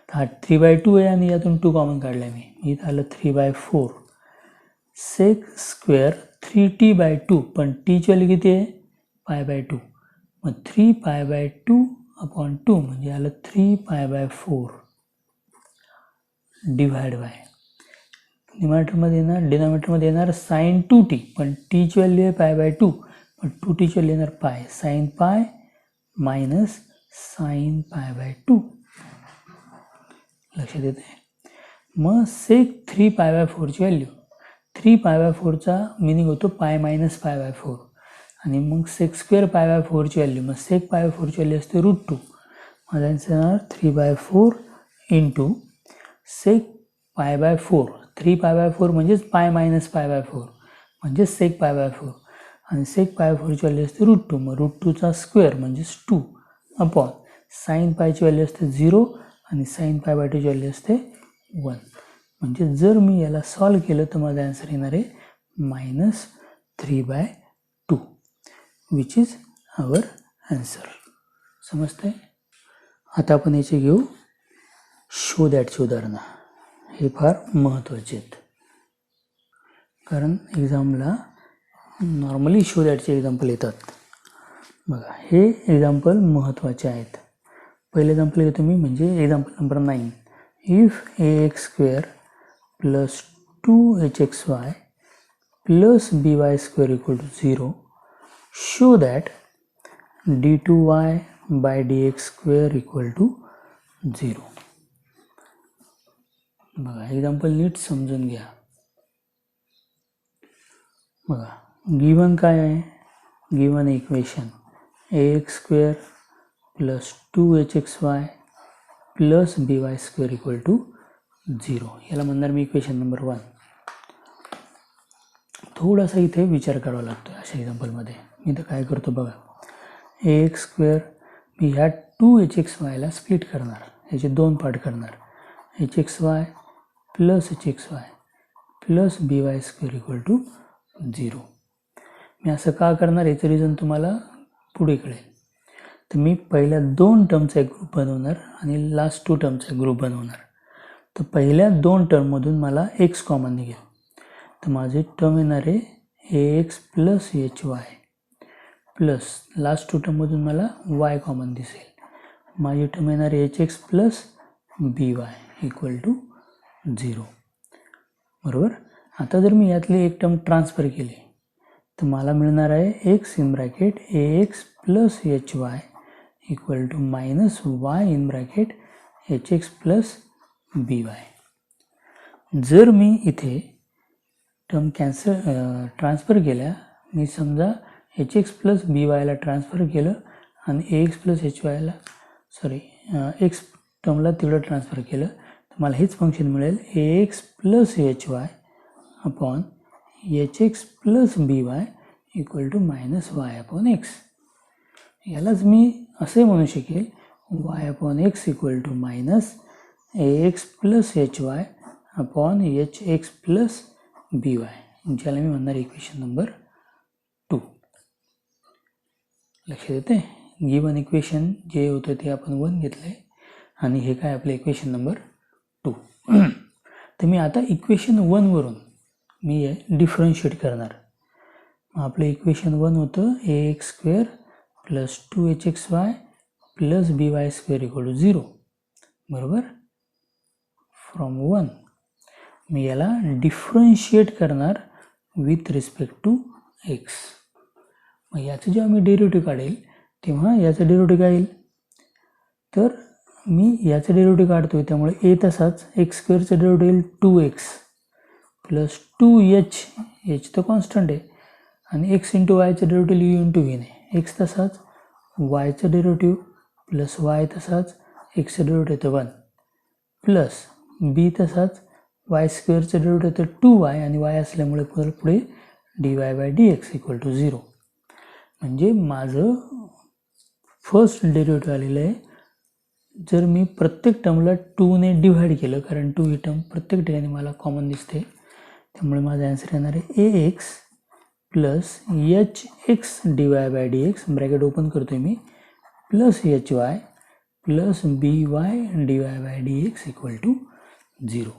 तर हा 3/2 आहे, आणि यातून 2 कॉमन काढला मी, इथं आलं 3/4 सेक स्क्वेअर 3t/2, पण टीची व्हॅल्यू किती आहे π/2, मग 3π/2/2 म्हणजे आलं 3π/4 डिवाइड बाय डिनॉमिनेटरमध्ये येणार साइन 2t, पण टीची व्हॅल्यू आहे π/2, पण 2tची व्हॅल्यू येणार पाय, साइन पाय मायनस साइन π/2. लक्षात येते. मग सेक 3π/4ची व्हॅल्यू, 3π/4चा मिनिंग होतो पाय मायनस π/4, आणि मग सेक स्क्वेअर π/4ची व्हॅल्यू, मग सेक π/4ची व्हॅल्यू असते √2. माझा आन्सर येणार 3/4 इंटू सेक π/4. 3π/4 म्हणजेच पाय मायनस π/4 म्हणजे सेक π/4, आणि सेक π/4ची व्हॅल्यू असते √2, मग √2चा स्क्वेअर म्हणजेच 2 अपॉन साइन पायची व्हॅल्यू असते 0, आणि साइन π/2ची व्हॅल्यू असते 1. म्हणजे जर मी याला सॉल्व केलं तर माझा आन्सर येणार आहे -3/2, विच इज आवर आन्सर. समजतंय. आता आपण याचे घेऊ शो दॅटची उदाहरणं. हे फार महत्त्वाचे आहेत, कारण एक्झामला नॉर्मली शो दॅटचे एक्झाम्पल येतात. बघा, हे एक्झाम्पल महत्त्वाचे आहेत. पहिले एक्झाम्पल घेतो मी, म्हणजे example number 9. If ax² plus 2hxy plus by² equal to 0, show that d2y/dx² equal to 0. बघा, एक्झाम्पल नीट समजून घ्या. बघा, गिवन काय आहे, given equation ax² plus 2hxy plus by² equal to 0. याला म्हणणार मी इक्वेशन नंबर 1. थोडासा इथे विचार करावा लागतो अशा एक्झाम्पलमध्ये. मी तर काय करतो बघा, ax² मी ह्या 2hxyला स्प्लिट करणार, याचे 2 पार्ट करणार, hxy plus hxy plus by² equal to 0. मी असं का करणार याचं रिझन तुम्हाला पुढे कळेल. तर मी पहिल्या 2 टर्मचा एक ग्रुप बनवणार आणि लास्ट 2 टर्मचा एक ग्रुप बनवणार. तर पहिल्या 2 टर्ममधून मला x कॉमन निघेल, तर माझे टर्म येणार आहे ax plus hy plus last 2 टर्ममधून मला y कॉमन दिसेल, माझी टर्म येणार आहे hx plus by equal to 0. बरोबर. आता जर मी यातली एक टर्म ट्रान्सफर केली तर मला मिळणार आहे x in bracket ax plus hy equal to minus y in bracket hx plus by. जर मी इथे टर्म ट्रान्सफर केल्या, मी समजा hx प्लस byला ट्रान्सफर केलं आणि ax प्लस hyला x टर्मला तिकडं ट्रान्सफर केलं, तर मला हेच फंक्शन मिळेल ax plus hy upon hx plus by equal to minus y upon x. यालाच मी असे म्हणू शकेल y upon x equal to minus ax plus hy upon hx plus by, ज्याला मी म्हणणार इक्वेशन नंबर 2. लक्षात येते. गिवन इक्वेशन जे होतं ते आपण 1 घेतलं आहे, आणि हे काय आपलं इक्वेशन नंबर 2. तर मी आता इक्वेशन 1 वरून मी हे डिफरन्शिएट करणार. आपलं इक्वेशन 1 होतं ax² plus 2hxy plus by² equal to 0 बरोबर. फ्रॉम 1 मी याला डिफरन्शिएट करणार विथ रिस्पेक्ट टू एक्स. मग याचं जेव्हा मी डेरिव्हेटिव्ह काढेल तेव्हा याचं डेरिव्हेटिव्ह काय येईल, तर मी याचं डेरिव्हेटिव्ह काढतोय त्यामुळे ए तसाच x² डेरिव्हेटिव्ह येईल 2x प्लस 2h, h तर कॉन्स्टंट आहे, आणि x इंटू वायचं डेरिव्हेटिव्ह u इंटू v ने, x तसाच yचं डेरिव्हेटिव्ह प्लस y तसाच xचं डेरिव्हेटिव्ह येतं 1 प्लस b तसाच y² डेरिव्हेटिव्ह येतं 2y आणि y असल्यामुळे पुढे dy/dx इक्वल टू 0. म्हणजे माझं फर्स्ट डेरिव्हेटिव्ह आलेलं आहे. जर मी प्रत्येक टर्मला 2 ने डिव्हाइड केलं, कारण 2 ही टर्म प्रत्येक ठिकाणी मला कॉमन दिसते, त्यामुळे माझा आन्सर येणार आहे ax plus hx dy/dx bracket open करतोय मी plus hy plus by dy/dx equal to 0.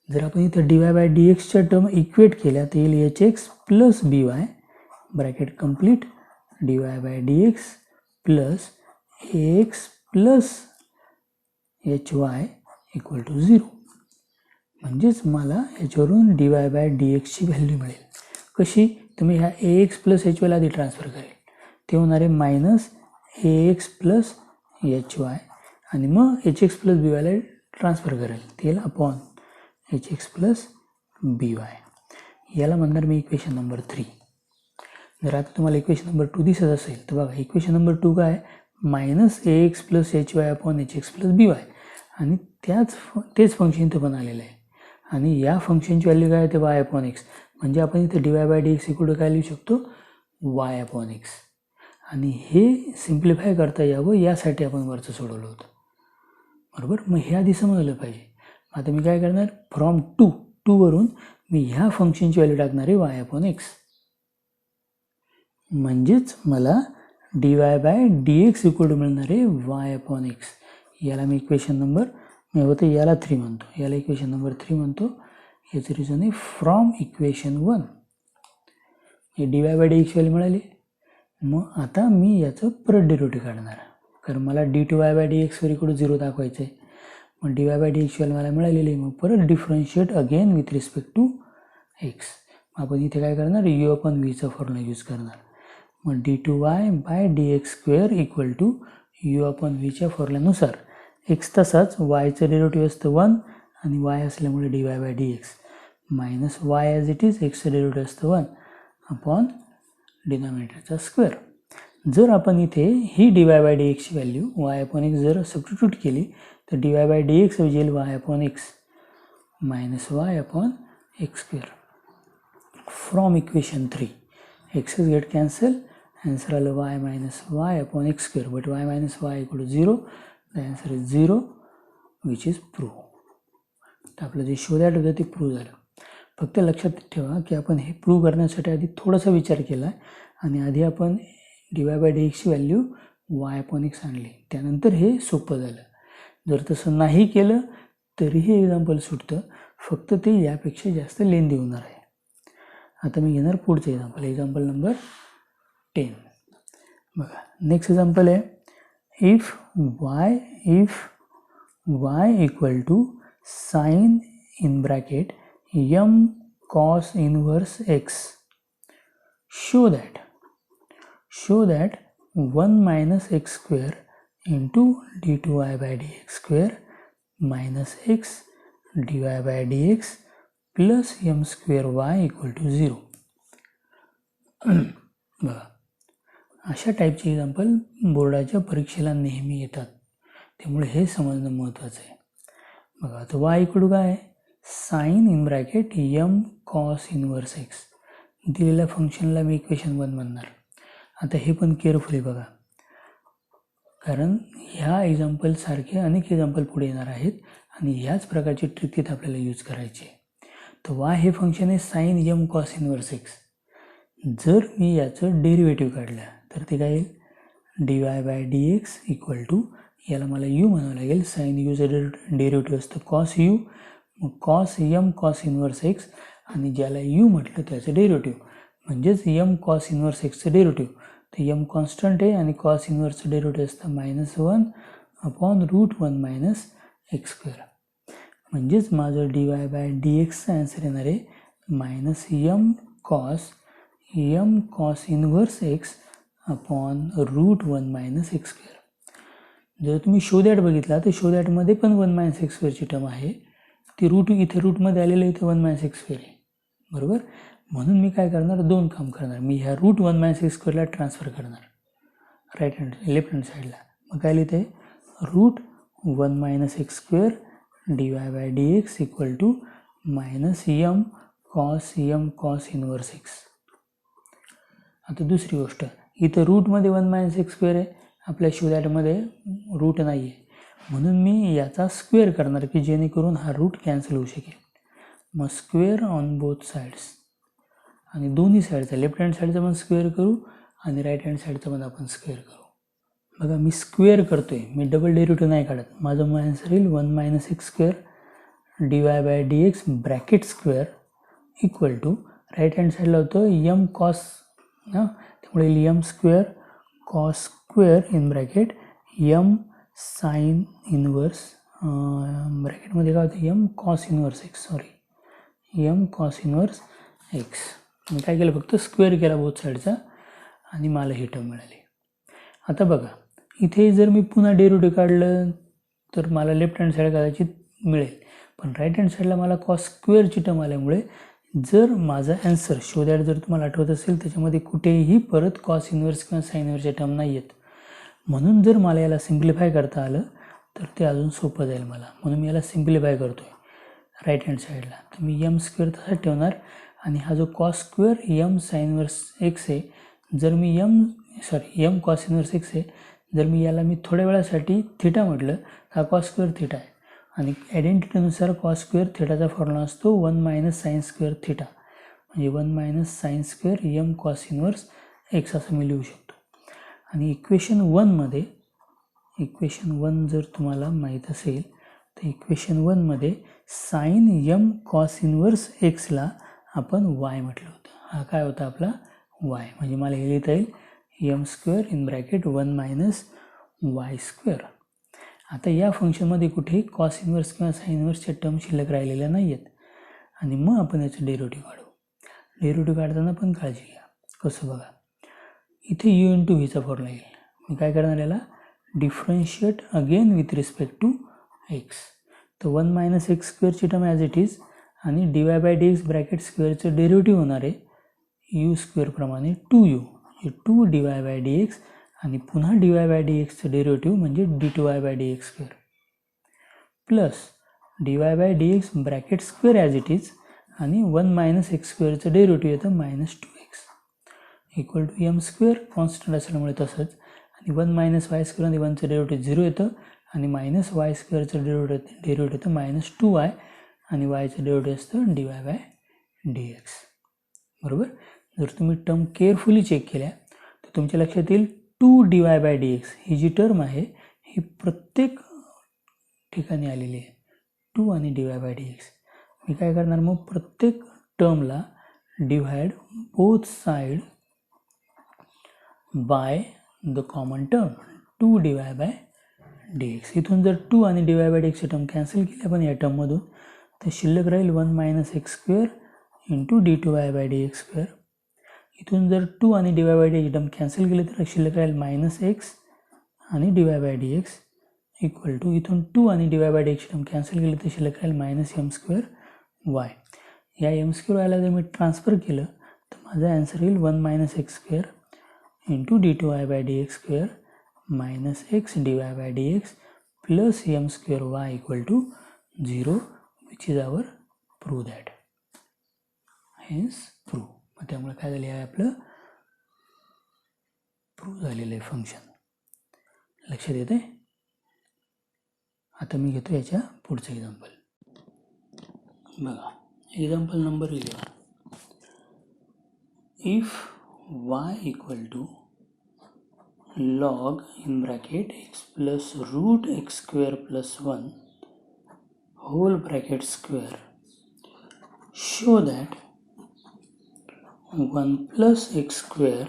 जर आपण इथं dy/dxच्या टर्म इक्वेट केल्या तर येईल hx plus by bracket complete dy/dx plus ax plus hy equal to 0. म्हणजेच मला ह्याच्यावरून dy/dxची व्हॅल्यू मिळेल. कशी, तुम्ही ह्या ax प्लस hy आधी ट्रान्सफर करेल, ते होणार आहे मायनस ax प्लस hy आणि मग hx प्लस by ट्रान्सफर करेल, ते येईल अपॉन hx प्लस by. याला म्हणणार मी इक्वेशन नंबर 3. जर आता तुम्हाला इक्वेशन नंबर 2 दिसत असेल तर बघा, इक्वेशन नंबर 2 काय, minus ax plus hy upon hx plus by, आणि तेच फंक्शन इथं पण आलेलं आहे, आणि या फंक्शनची व्हॅल्यू काय आहे, y अपॉन x. म्हणजे आपण इथे dy/dx इक्वल टू काय लिहू शकतो, y अपॉन x. आणि हे सिम्प्लिफाय करता यावं यासाठी आपण वरचं सोडवलं होतं, बरोबर. मग हे आधी समजलं पाहिजे. आता मी काय करणार, फ्रॉम 2 वरून मी ह्या फंक्शनची व्हॅल्यू टाकणार आहे y अपॉन x. म्हणजेच मला dy/dx इक्वल टू मिळणार आहे y अपॉन x. याला मी इक्वेशन नंबर, मी होतं याला 3 म्हणतो, याला इक्वेशन नंबर 3 म्हणतो. याचं रिझन आहे फ्रॉम इक्वेशन 1 हे dy/dx व्हॅल्यू मिळाली. मग आता मी याचं परत डेरिव्हेटिव्ह काढणार, कारण मला d2y/dx वर इकडे 0 दाखवायचं आहे. मग dy/dx व्हॅल्यू मला मिळालेली आहे. मग परत differentiate again with respect to x. आपण इथे काय करणार, u अपॉन v चा फॉर्म्युला यूज करणार. मग d2y/dx² equal to u upon v च्या फॉर्म्युल्यानुसार x तसाच yचं डेरिव्हेटिव्ह असतं 1 आणि y असल्यामुळे dy/dx minus y as it is xचं डेरिव्हेटिव्ह असतं 1 अपॉन डिनॉमिनेटरचा स्क्वेअर. जर आपण इथे ही dy/dx ची व्हॅल्यू y अपॉन x जर सबस्टिट्यूट केली तर dy/dx ऐवजी येईल y upon x minus y upon x². From equation 3 x's get cancel, answer आलं y minus y upon x², but y minus y equal to 0. The answer is 0 which is prove. तर आपलं जे शोधायचं होतं ते prove झालं. फक्त लक्षात ठेवा की आपण हे प्रूव्ह करण्यासाठी आधी थोडासा विचार केला आणि आधी आपण dy/dx ची व्हॅल्यू y अपॉन x आणली, त्यानंतर हे सोपं झालं. जर तसं नाही केलं तरीही एक्झाम्पल सुटतं, फक्त ते यापेक्षा जास्त लेंदी होणार आहे. आता मी घेणार पुढचं एक्झाम्पल नंबर 10. बघा, नेक्स्ट एक्झाम्पल आहे, if y equal to sine in bracket m cos inverse x, show that 1 minus x² into d2y/dx² minus x dy/dx plus m² equal to 0. बघा, अशा टाईपचे एक्झाम्पल बोर्डाच्या परीक्षेला नेहमी येतात, त्यामुळे हे समजणं महत्त्वाचं आहे. बघा, आता y इक्वल टू काय आहे, sine in bracket m cos inverse x. दिलेल्या फंक्शनला मी इक्वेशन 1 म्हणणार. आता हे पण केअरफुली बघा, कारण ह्या एक्झाम्पल सारखे अनेक एक्झाम्पल पुढे येणार आहेत आणि ह्याच प्रकारची ट्रिक तिथे आपल्याला यूज करायची आहे. तर y हे फंक्शन आहे sine m cos inverse x. जर मी याचं डेरिव्हेटिव्ह काढलं तर ते काय येईल, dy/dx इक्वल टू, याला मला u म्हणावं लागेल, साइन यूचं डेरिव्हेटिव्ह असतं cos u, मग cos m cos inverse x, आणि ज्याला u म्हटलं त्याचं डेरिव्हेटिव्ह म्हणजेच यम कॉस इन्व्हर्स एक्सचं डेरिव्हेटिव्ह. तर यम कॉन्स्टंट आहे आणि कॉस इन्व्हर्सचं डेरिव्हेटिव्ह असतं -1 अपॉन √1 मायनस एक्स स्क्वेअर. म्हणजेच माझं dy/dxचा आन्सर येणार आहे -m cos inverse x upon √1 minus x square. जर तुम्ही शो दॅट बघितला तर शो दॅटमध्ये पण 1 मायनस एक्स स्क्वेअरची टर्म आहे. ती इथे रूटमध्ये आलेलं इथे 1 मायनस एक्स स्क्वेअर आहे, बरोबर. म्हणून मी काय करणार, दोन काम करणार. मी ह्या √1 मायनस एक्स स्क्वेअरला ट्रान्सफर करणार लेफ्ट हँड साईडला. मग काय लिहिते, √1 minus x square dy/dx equal to -m cos inverse x. आता दुसरी गोष्ट, इथं रूटमध्ये 1 मायनस एक्स स्क्वेअर आहे, आपल्या शो दॅटमध्ये रूट नाही आहे, म्हणून मी याचा स्क्वेअर करणार की जेणेकरून हा रूट कॅन्सल होऊ शकेल. मग स्क्वेअर ऑन बोथ साईड्स, आणि दोन्ही साईडचा लेफ्ट हँड साईडचा पण स्क्वेअर करू आणि राईट हँड साईडचा पण आपण स्क्वेअर करू. बघा मी स्क्वेअर करतोय, मी डबल डेरिव्हेटिव्ह नाही काढत. माझं आन्सर येईल 1 minus x square dy/dx bracket square equal to, right hand साईडला होतं यम कॉस ना, त्यामुळे m square cos square in bracket m sine inverse ब्रॅकेटमध्ये काय होतं m cos inverse x, m cos inverse x. मी काय केलं, फक्त स्क्वेअर केला बोथ साईडचा आणि मला ही टर्म मिळाली. आता बघा इथे जर मी पुन्हा डेरिव्हेटिव्ह काढलं तर मला लेफ्ट हँड साईड कदाचित मिळेल, पण राईट हँड साईडला मला कॉस स्क्वेअरची टर्म आल्यामुळे जर माझा ॲन्सर शो दॅट जर तुम्हाला आठवत असेल त्याच्यामध्ये कुठेही परत कॉस इन्व्हर्स किंवा साइन इन्व्हर्सच्या टर्म नाही आहेत. म्हणून जर मला याला सिम्प्लिफाय करता आलं तर ते अजून सोपं जाईल मला, म्हणून मी याला सिम्प्लिफाय करतोय राईट हँड साईडला. तर मी यम स्क्वेअर तसाच ठेवणार आणि हा जो cos square m sine inverse x आहे, जर मी यम कॉस इन्व्हर्स एक्स आहे, जर मी याला थोड्या वेळासाठी थिटा म्हटलं तर हा कॉस स्क्वेअर थिटा आहे. आणि आयडेंटिटीनुसार कॉस स्क्वेअर थिटाचा फॉर्म्युला असतो 1 मायनस साइन स्क्वेअर थिटा, म्हणजे 1 minus sine square m cos inverse x असं मी लिहू शकतो. आणि इक्वेशन 1 जर तुम्हाला माहीत असेल तर इक्वेशन 1मध्ये साइन यम कॉस इन्व्हर्स एक्सला आपण वाय म्हटलं होतं. हा काय होता आपला वाय, म्हणजे मला हे लिहिता येईल m square in bracket 1 minus y square. आता या फंक्शनमध्ये कुठेही कॉस इन्व्हर्स किंवा साइन इन्व्हर्सच्या टर्म शिल्लक राहिलेल्या नाही आहेत. आणि मग आपण याचं डेरिव्हेटिव्ह काढू. डेरिव्हेटिव्ह काढताना पण काळजी घ्या. कसं बघा, इथे u/vचा फॉर्म्युला येईल. मी काय करणार, याला differentiate again with respect to x. तर 1 मायनस एक्स स्क्वेअरची टर्म ॲज इट इज आणि dy/dx ब्रॅकेट स्क्वेअरचं डेरिव्हेटिव्ह होणार आहे यू स्क्वेअर प्रमाणे 2u, म्हणजे 2 dy/dx आणि पुन्हा dy/dxचं डेरिव्हेटिव्ह म्हणजे d2y/dx square plus dy/dx bracket square as it is आणि 1 मायनस एक्स स्क्वेअरचं डेरिव्हेटिव्ह येतं -2x equal to m square constant असल्यामुळे तसंच, आणि 1 मायनस वाय स्क्वेअर आणि 1चं डेरिव्हेटिव्ह 0 येतं आणि मायनस वाय स्क्वेअरचं डेरिव्हेटिव्ह येतं -2y आणि वायचं डेरिव्हेटिव्ह असतं dy/dx, बरोबर. जर तुम्ही टर्म केअरफुली चेक केल्या तर तुमच्या लक्षात येईल 2 dy/dx ही जी टर्म आहे ही प्रत्येक ठिकाणी आलेली आहे, 2 आणि dy/dx. मी काय करणार, मग प्रत्येक टर्मला divide both side by the common term 2 dy/dx. इथून जर 2 आणि dy/dxची टर्म कॅन्सल केली आपण या टर्ममधून तर शिल्लक राहील 1 minus x square into d2y/dx square. इथून जर 2 आणि dy/dx टर्म कॅन्सल केले तर शिल्लक राहील -x आणि dy/dx इक्वल टू, इथून 2 आणि dy/dx टर्म कॅन्सल केले तर शिल्लक राहील -m स्क्वेअर y. या m स्क्वेअर वायला जर मी ट्रान्सफर केलं तर माझा आन्सर येईल 1 minus x square into d2y/dx square -x dy/dx plus m square y equal to 0, which is our prove that. Hence prove. मग त्यामुळे काय झालं आहे, आपलं प्रूव्ह झालेलं आहे फंक्शन. लक्षात येत आहे. आता मी घेतो याच्या पुढचं एक्झाम्पल. बघा example number 11. If y equal to log in bracket x plus root x square plus 1 whole bracket square, show that 1 plus x square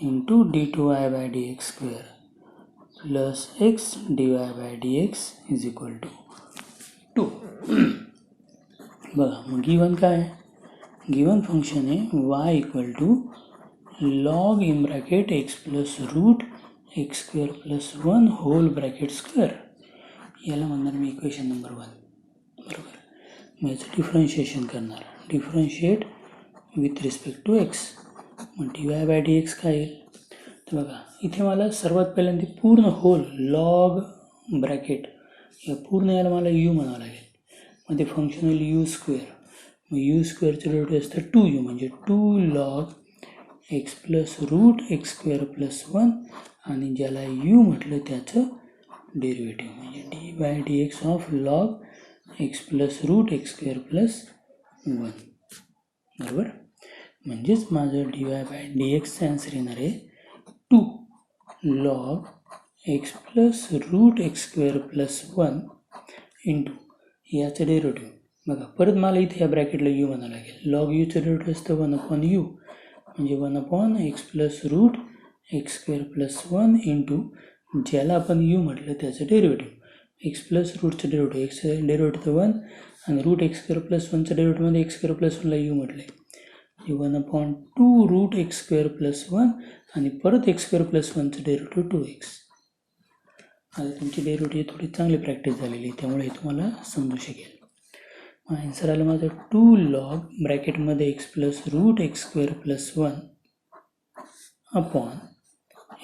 into d2y by dx square plus x dy by dx is equal to 2. बघा मग given काय आहे? Given function आहे y equal to log in bracket x plus root x square plus 1 whole bracket square. याला म्हणणार मी equation number 1. बरोबर. मग याचं डिफरन्शिएशन करणार. Differentiate with respect to x. मग d y by d x काय येईल? तर बघा इथे मला सर्वात पहिल्यांदा पूर्ण होल लॉग ब्रॅकेट या पूर्ण याला मला यू म्हणावं लागेल. मग ते फंक्शन होईल यू स्क्वेअर. मग यू स्क्वेअरचं डेरिव्हेटिव्ह असतं 2u म्हणजे 2 log x plus root x square plus 1 आणि ज्याला यू म्हटलं त्याचं डेरिव्हेटिव्ह म्हणजे d by d x of log x plus root x square plus 1. बरोबर. म्हणजेच माझं डी वाय बाय डी एक्सचं आन्सर येणार आहे 2 log x plus root x square plus 1 into याचं डेरिव्हेटिव्ह. बघा परत मला इथे या ब्रॅकेटला यू म्हणावं लागेल. लॉग यूचं डेरिव्हेटिव्ह असतं 1 अपॉन यू म्हणजे 1 upon x plus root x square plus 1 into ज्याला आपण यू म्हटलं त्याचं डेरिव्हेटिव्ह. एक्स प्लस रूटचं डेरिव्हेटिव्ह एक्स डेरिव्हेटिव्ह 1 आणि रूट एक्स स्क्वेअर प्लस 1चं डेरिव्हेटिव्हमध्ये एक्स स्क्वेअर प्लस 1ला यू म्हटलं म्हणजे 1 upon 2 root x square plus 1 आणि परत एक्स स्क्वेअर प्लस 1चं डेरिव्हेटिव्ह 2x. आता तुमची डेरिव्हेटिव्ह थोडी चांगली प्रॅक्टिस झालेली त्यामुळे हे तुम्हाला समजू शकेल. आन्सर आलं माझं 2 log ब्रॅकेटमध्ये x plus root x square plus 1 upon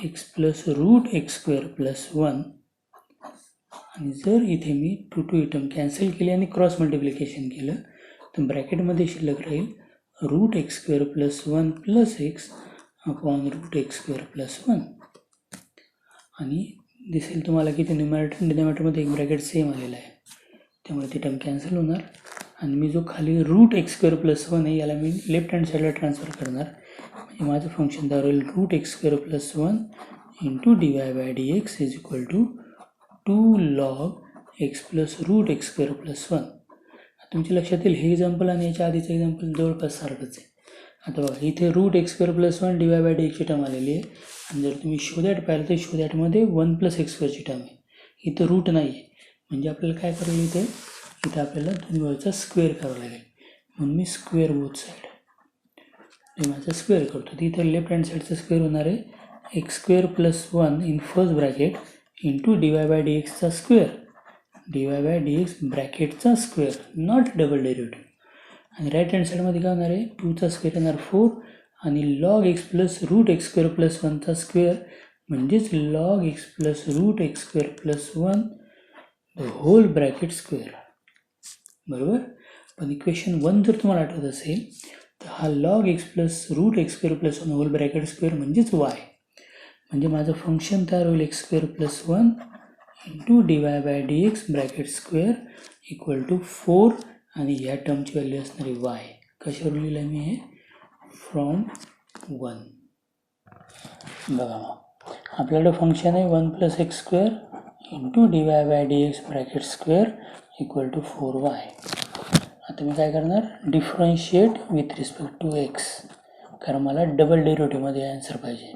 x plus root x square plus 1 आणि जर इथे मी 2 2 टर्म कॅन्सल केली आणि क्रॉस मल्टिप्लिकेशन केलं तर ब्रॅकेटमध्ये शिल्लक राहील root x square plus 1 plus x upon root x square plus 1 आणि दिसेल तुम्हाला की ते न्यूमरेटर आणि डिनॉमिनेटरमध्ये एक ब्रॅकेट सेम आलेला आहे त्यामुळे ती टर्म कॅन्सल होणार आणि मी जो खाली रूट एक्स स्क्वेअर प्लस 1 आहे याला मी लेफ्ट हँड साईडला ट्रान्सफर करणार म्हणजे माझं फंक्शन तयार होईल root x square plus 1 into d y by d x is equal to 2 log x plus root x square plus 1. तुमच्या लक्षात येईल हे एक्झाम्पल आणि याच्या आधीचं एक्झाम्पल जवळपास सारखंच आहे. आता बघा इथे root x square plus 1 d y by d एक्सची टर्म आलेली आहे आणि जर तुम्ही शो दॅट पाहिलं तर शो दॅटमध्ये 1 प्लस एक्स स्क्वेअरची टर्म आहे. इथं रूट नाही आहे म्हणजे आपल्याला काय करायला इथे आपल्याला दोन्ही बाजूचा स्क्वेअर करावा लागेल म्हणून मी स्क्वेअर बोथ साईड हे माझं स्क्वेअर करतो. तर इथं लेफ्ट हँड साईडचं स्क्वेअर होणार आहे x square plus 1 in first bracket into d y by d एक्सचा square d y by d x ब्रॅकेटचा स्क्वेअर नॉट डबल डेरिव्हेटिव्ह आणि राईट हँड साईडमध्ये काय होणार आहे 2चा स्क्वेअर येणार 4 आणि log x plus root x square plus 1चा स्क्वेअर म्हणजेच log x plus root x square plus 1 the whole bracket square. बरोबर. पण इक्वेशन 1 जर तुम्हाला आठवत असेल तर हा log x plus root x square plus 1 whole bracket square म्हणजेच वाय म्हणजे माझं फंक्शन तयार होईल x square plus 1 into d y by d x bracket square equal to 4 आणि या टर्मची व्हॅल्यू असणारी वाय. कशावर लिहिलं मी हे फ्रॉम 1. बघा मग आपल्याकडे फंक्शन आहे 1 plus x square into d y by d x bracket square equal to 4y. आता मी काय करणार differentiate with respect to x कारण मला डबल डेरिव्हेटिव्हमध्ये आन्सर पाहिजे.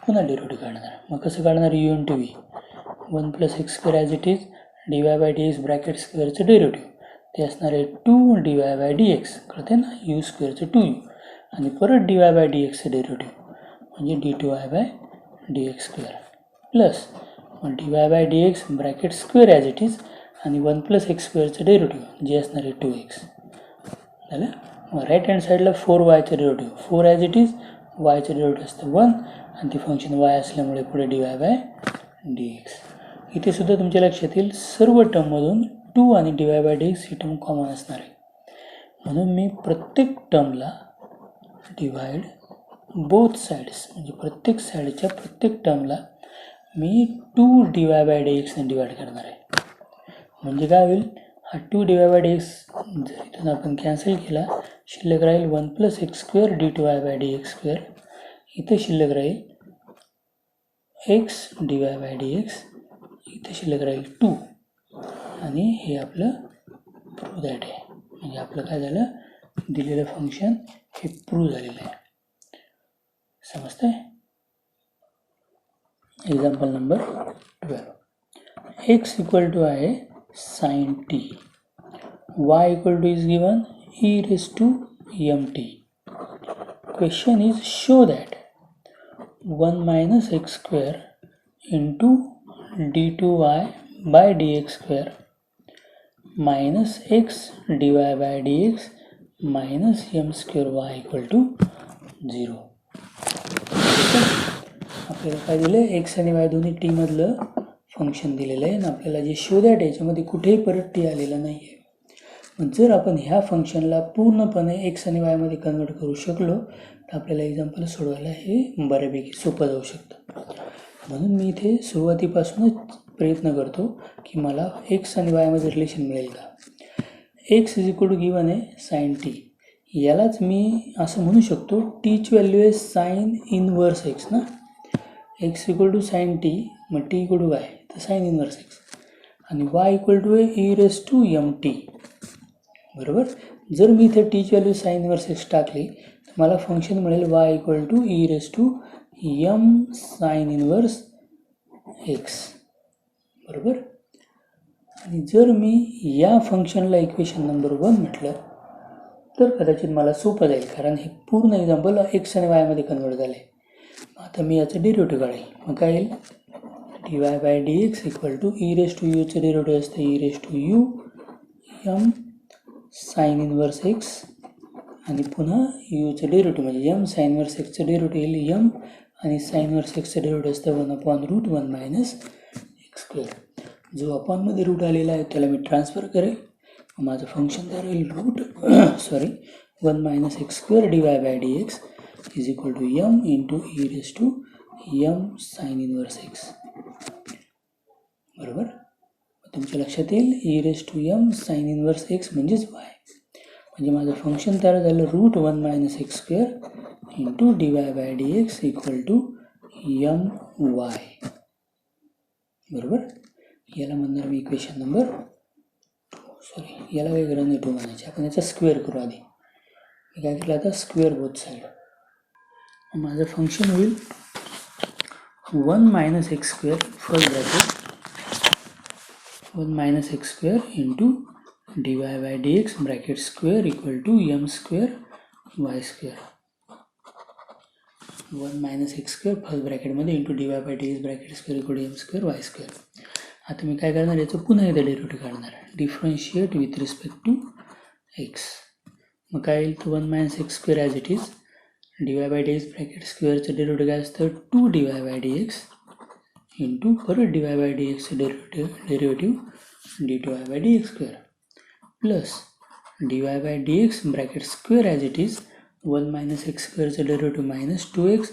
पुन्हा डेरिव्हेटिव्ह काढणार. मग कसं काढणार u into v 1 plus x square as it is d y by d x bracket स्क्वेअरचं डेरिव्हेटिव्ह ते असणार आहे 2 d y by d x कळते ना यू स्क्वेअरचं 2u आणि परत डी वाय बाय डी एक्सचं डेरिव्हेटिव्ह म्हणजे d two y by d x square plus d y by d x bracket square as it is आणि 1 प्लस एक्स स्क्वेअरचं derivative जे असणार आहे 2x झालं. मग राईट हँड साईडला 4yचं डेरिव्हेटिव्ह 4 ॲज इट इज वायचं डेरिव्हेटिव्ह असतं 1 आणि ती फंक्शन वाय असल्यामुळे पुढे D y by d x. इथे सुद्धा तुमच्या लक्षात येईल सर्व टर्ममधून 2 आणि D y by d x he term common असणार आहे म्हणून मी प्रत्येक टर्मला डिवाइड बोथ साईड्स म्हणजे प्रत्येक साईडच्या प्रत्येक टर्मला मी 2 डी वाय बाय डी एक्सने डिवाइड करणार आहे. म्हणजे काय होईल हा 2 d y by d x जर इथून आपण कॅन्सल केला शिल्लक राहील 1 plus x square d two y by d x square. इथं शिल्लक राहील x d y by d x इथे शिल्लक राहील 2 आणि हे आपलं प्रूव्ह दॅट आहे म्हणजे आपलं काय झालं दिलेलं फंक्शन हे प्रूव्ह झालेलं आहे. समजतंय? Example number 12. x equal to आहे sin t, y equal to is given e raised to mt. Question is show that 1 minus x square into d2y by dx square minus x dy by dx minus m square y equal to 0. आपल्याला काय दिलं, x आणि Y दोन्ही T मधलं function दिलेलं आहे आणि आपल्याला जे शोधायचं याच्यामध्ये कुठेही परत टी आलेला नाही आहे. मग जर आपण ह्या फंक्शनला पूर्णपणे एक्स आणि वायमध्ये कन्वर्ट करू शकलो तर आपल्याला एक्झाम्पल सोडवायला हे बऱ्यापैकी सोपं जाऊ शकतं. म्हणून मी इथे सुरुवातीपासूनच प्रयत्न करतो की मला एक्स आणि वायमध्ये रिलेशन मिळेल का. X is equal to given आहे साइन टी, यालाच मी असं म्हणू शकतो टीची व्हॅल्यू आहे साइन इनवर्स एक्स ना. X equal to sine t, मग टी इक्वल टू वाय तर साइन इनवर्स एक्स, आणि वाय इक्वल टू आहे e raise to m t. बरोबर. जर मी इथे टीची व्हॅल्यू साइन इनवर्स एक्स टाकली तर मला फंक्शन मिळेल y equal to e raise to m sine inverse x. बरोबर. आणि जर मी या फंक्शनला इक्वेशन नंबर 1 म्हटलं तर कदाचित मला सोपं जाईल, कारण हे पूर्ण एक्झाम्पल एक्स आणि वायमध्ये कन्वर्ट झाले. आता मी याचं डेरिव्हेटिव्ह काढेल. मग काय येईल, d y by d x equal to e raise to यूचं डेरिव्हेटिव्ह असतं e raise to u m sine inverse x, आणि पुन्हा यूचं डेरिव्हेटिव्ह म्हणजे एम साइन इनवर्स एक्सचं डेरिव्हेटिव्ह येईल एम, आणि साइन इनवर्स एक्सचं डेरिव्हेटिव्ह असतं 1/√1 मायनस एक्स स्क्वेअर. जो अपॉनमध्ये रूट आलेला आहे त्याला मी ट्रान्सफर करेल. माझं फंक्शन तयार होईल root 1 minus x square d y by d x is equal to m into e raise to m sine inverse x. बरोबर. तुमच्या लक्षात येईल e raise to m sine inverse x म्हणजेच वाय. म्हणजे माझं फंक्शन तयार झालं √1 minus x square into d y by d x equal to m y. बरोबर. याला म्हणणार मी इक्वेशन नंबर 2. याला काही गरज नाही 2 म्हणायची, आपण याचा स्क्वेअर करू आधी. मी काय केलं आता स्क्वेअर बोथ साईड. माझं फंक्शन होईल 1 minus x square first bracket 1 minus x square into d y by d x bracket square equal to m square y square. 1 minus x square first ब्रॅकेटमध्ये into d y by d x bracket square equal to m square y square. आता मी काय करणार, याचं पुन्हा एकदा derivative काढणार, differentiate with respect to x. मग काय येईल, तर 1 minus x square as it is d y by d x bracket स्क्वेअरचं डेरिव्हेटिव्ह काय असतं 2 d y by d x into परत डी वाय बाय डी एक्सचं derivative d two y by d x square plus d y by d x bracket square as it is 1 minus x स्क्वेअरचं derivative minus 2x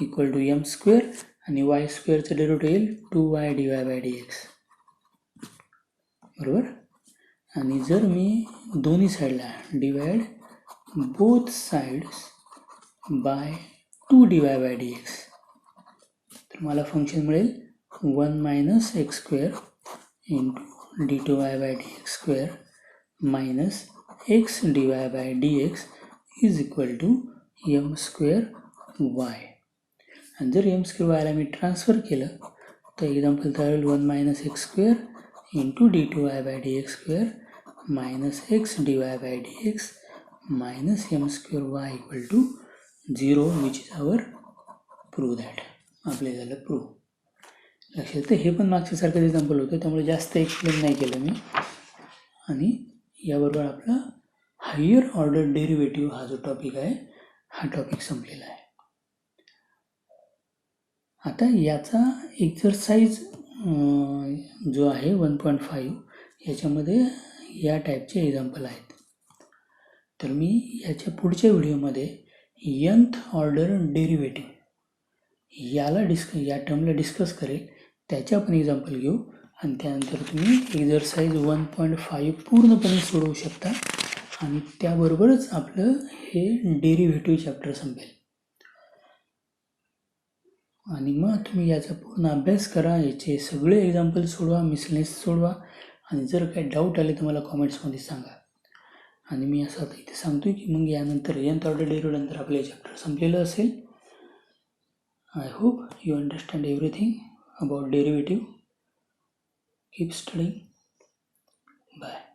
equal to m square, आणि y स्क्वेअरचं derivative येईल 2y d y by d x. बरोबर. आणि जर मी दोन्ही साईडला divide both sides by 2 d y by d x तर मला फंक्शन मिळेल 1 minus x square into d two y by d x square minus x d y by d x is equal to m square y. आणि जर M square वायला मी transfer केलं तर example तयार होईल 1 minus x square into d two y by d x square minus x d y by d x minus m square y equal to 0 which is our prove that. आपले झालं prove. लक्षात येतं. हे पण मागच्यासारखं example होतं त्यामुळे जास्त explain नाही केलं मी. आणि याबरोबर आपला हायर ऑर्डर डेरिव्हेटिव्ह हा जो टॉपिक आहे हा टॉपिक संपलेला आहे. आता याचा एक्झरसाइज जो आहे 1.5 याच्यामध्ये या टाईपचे एक्झाम्पल आहेत. तर मी याच्या पुढच्या व्हिडिओमध्ये nth ऑर्डर डेरिव्हेटिव्ह या टर्मला डिस्कस करेल, त्याचे आपण एक्झाम्पल घेऊ आणि त्यानंतर तुम्ही एक्झरसाइज 1.5 पूर्णपणे सोडवू शकता आणि त्याबरोबरच आपलं हे डेरिव्हेटिव्ह चॅप्टर संपेल. आणि मग तुम्ही याचा पूर्ण अभ्यास करा, याचे सगळे एक्झाम्पल सोडवा, मिसलेनियस सोडवा, आणि जर काही डाऊट आले तर मला कॉमेंट्समध्ये सांगा. आणि मी असं आता इथे सांगतोय की मग यानंतर nth ऑर्डर डेरिव्हेटिव्ह नंतर आपले चॅप्टर संपलेलं असेल. I hope you understand everything about derivative. Keep studying. Bye.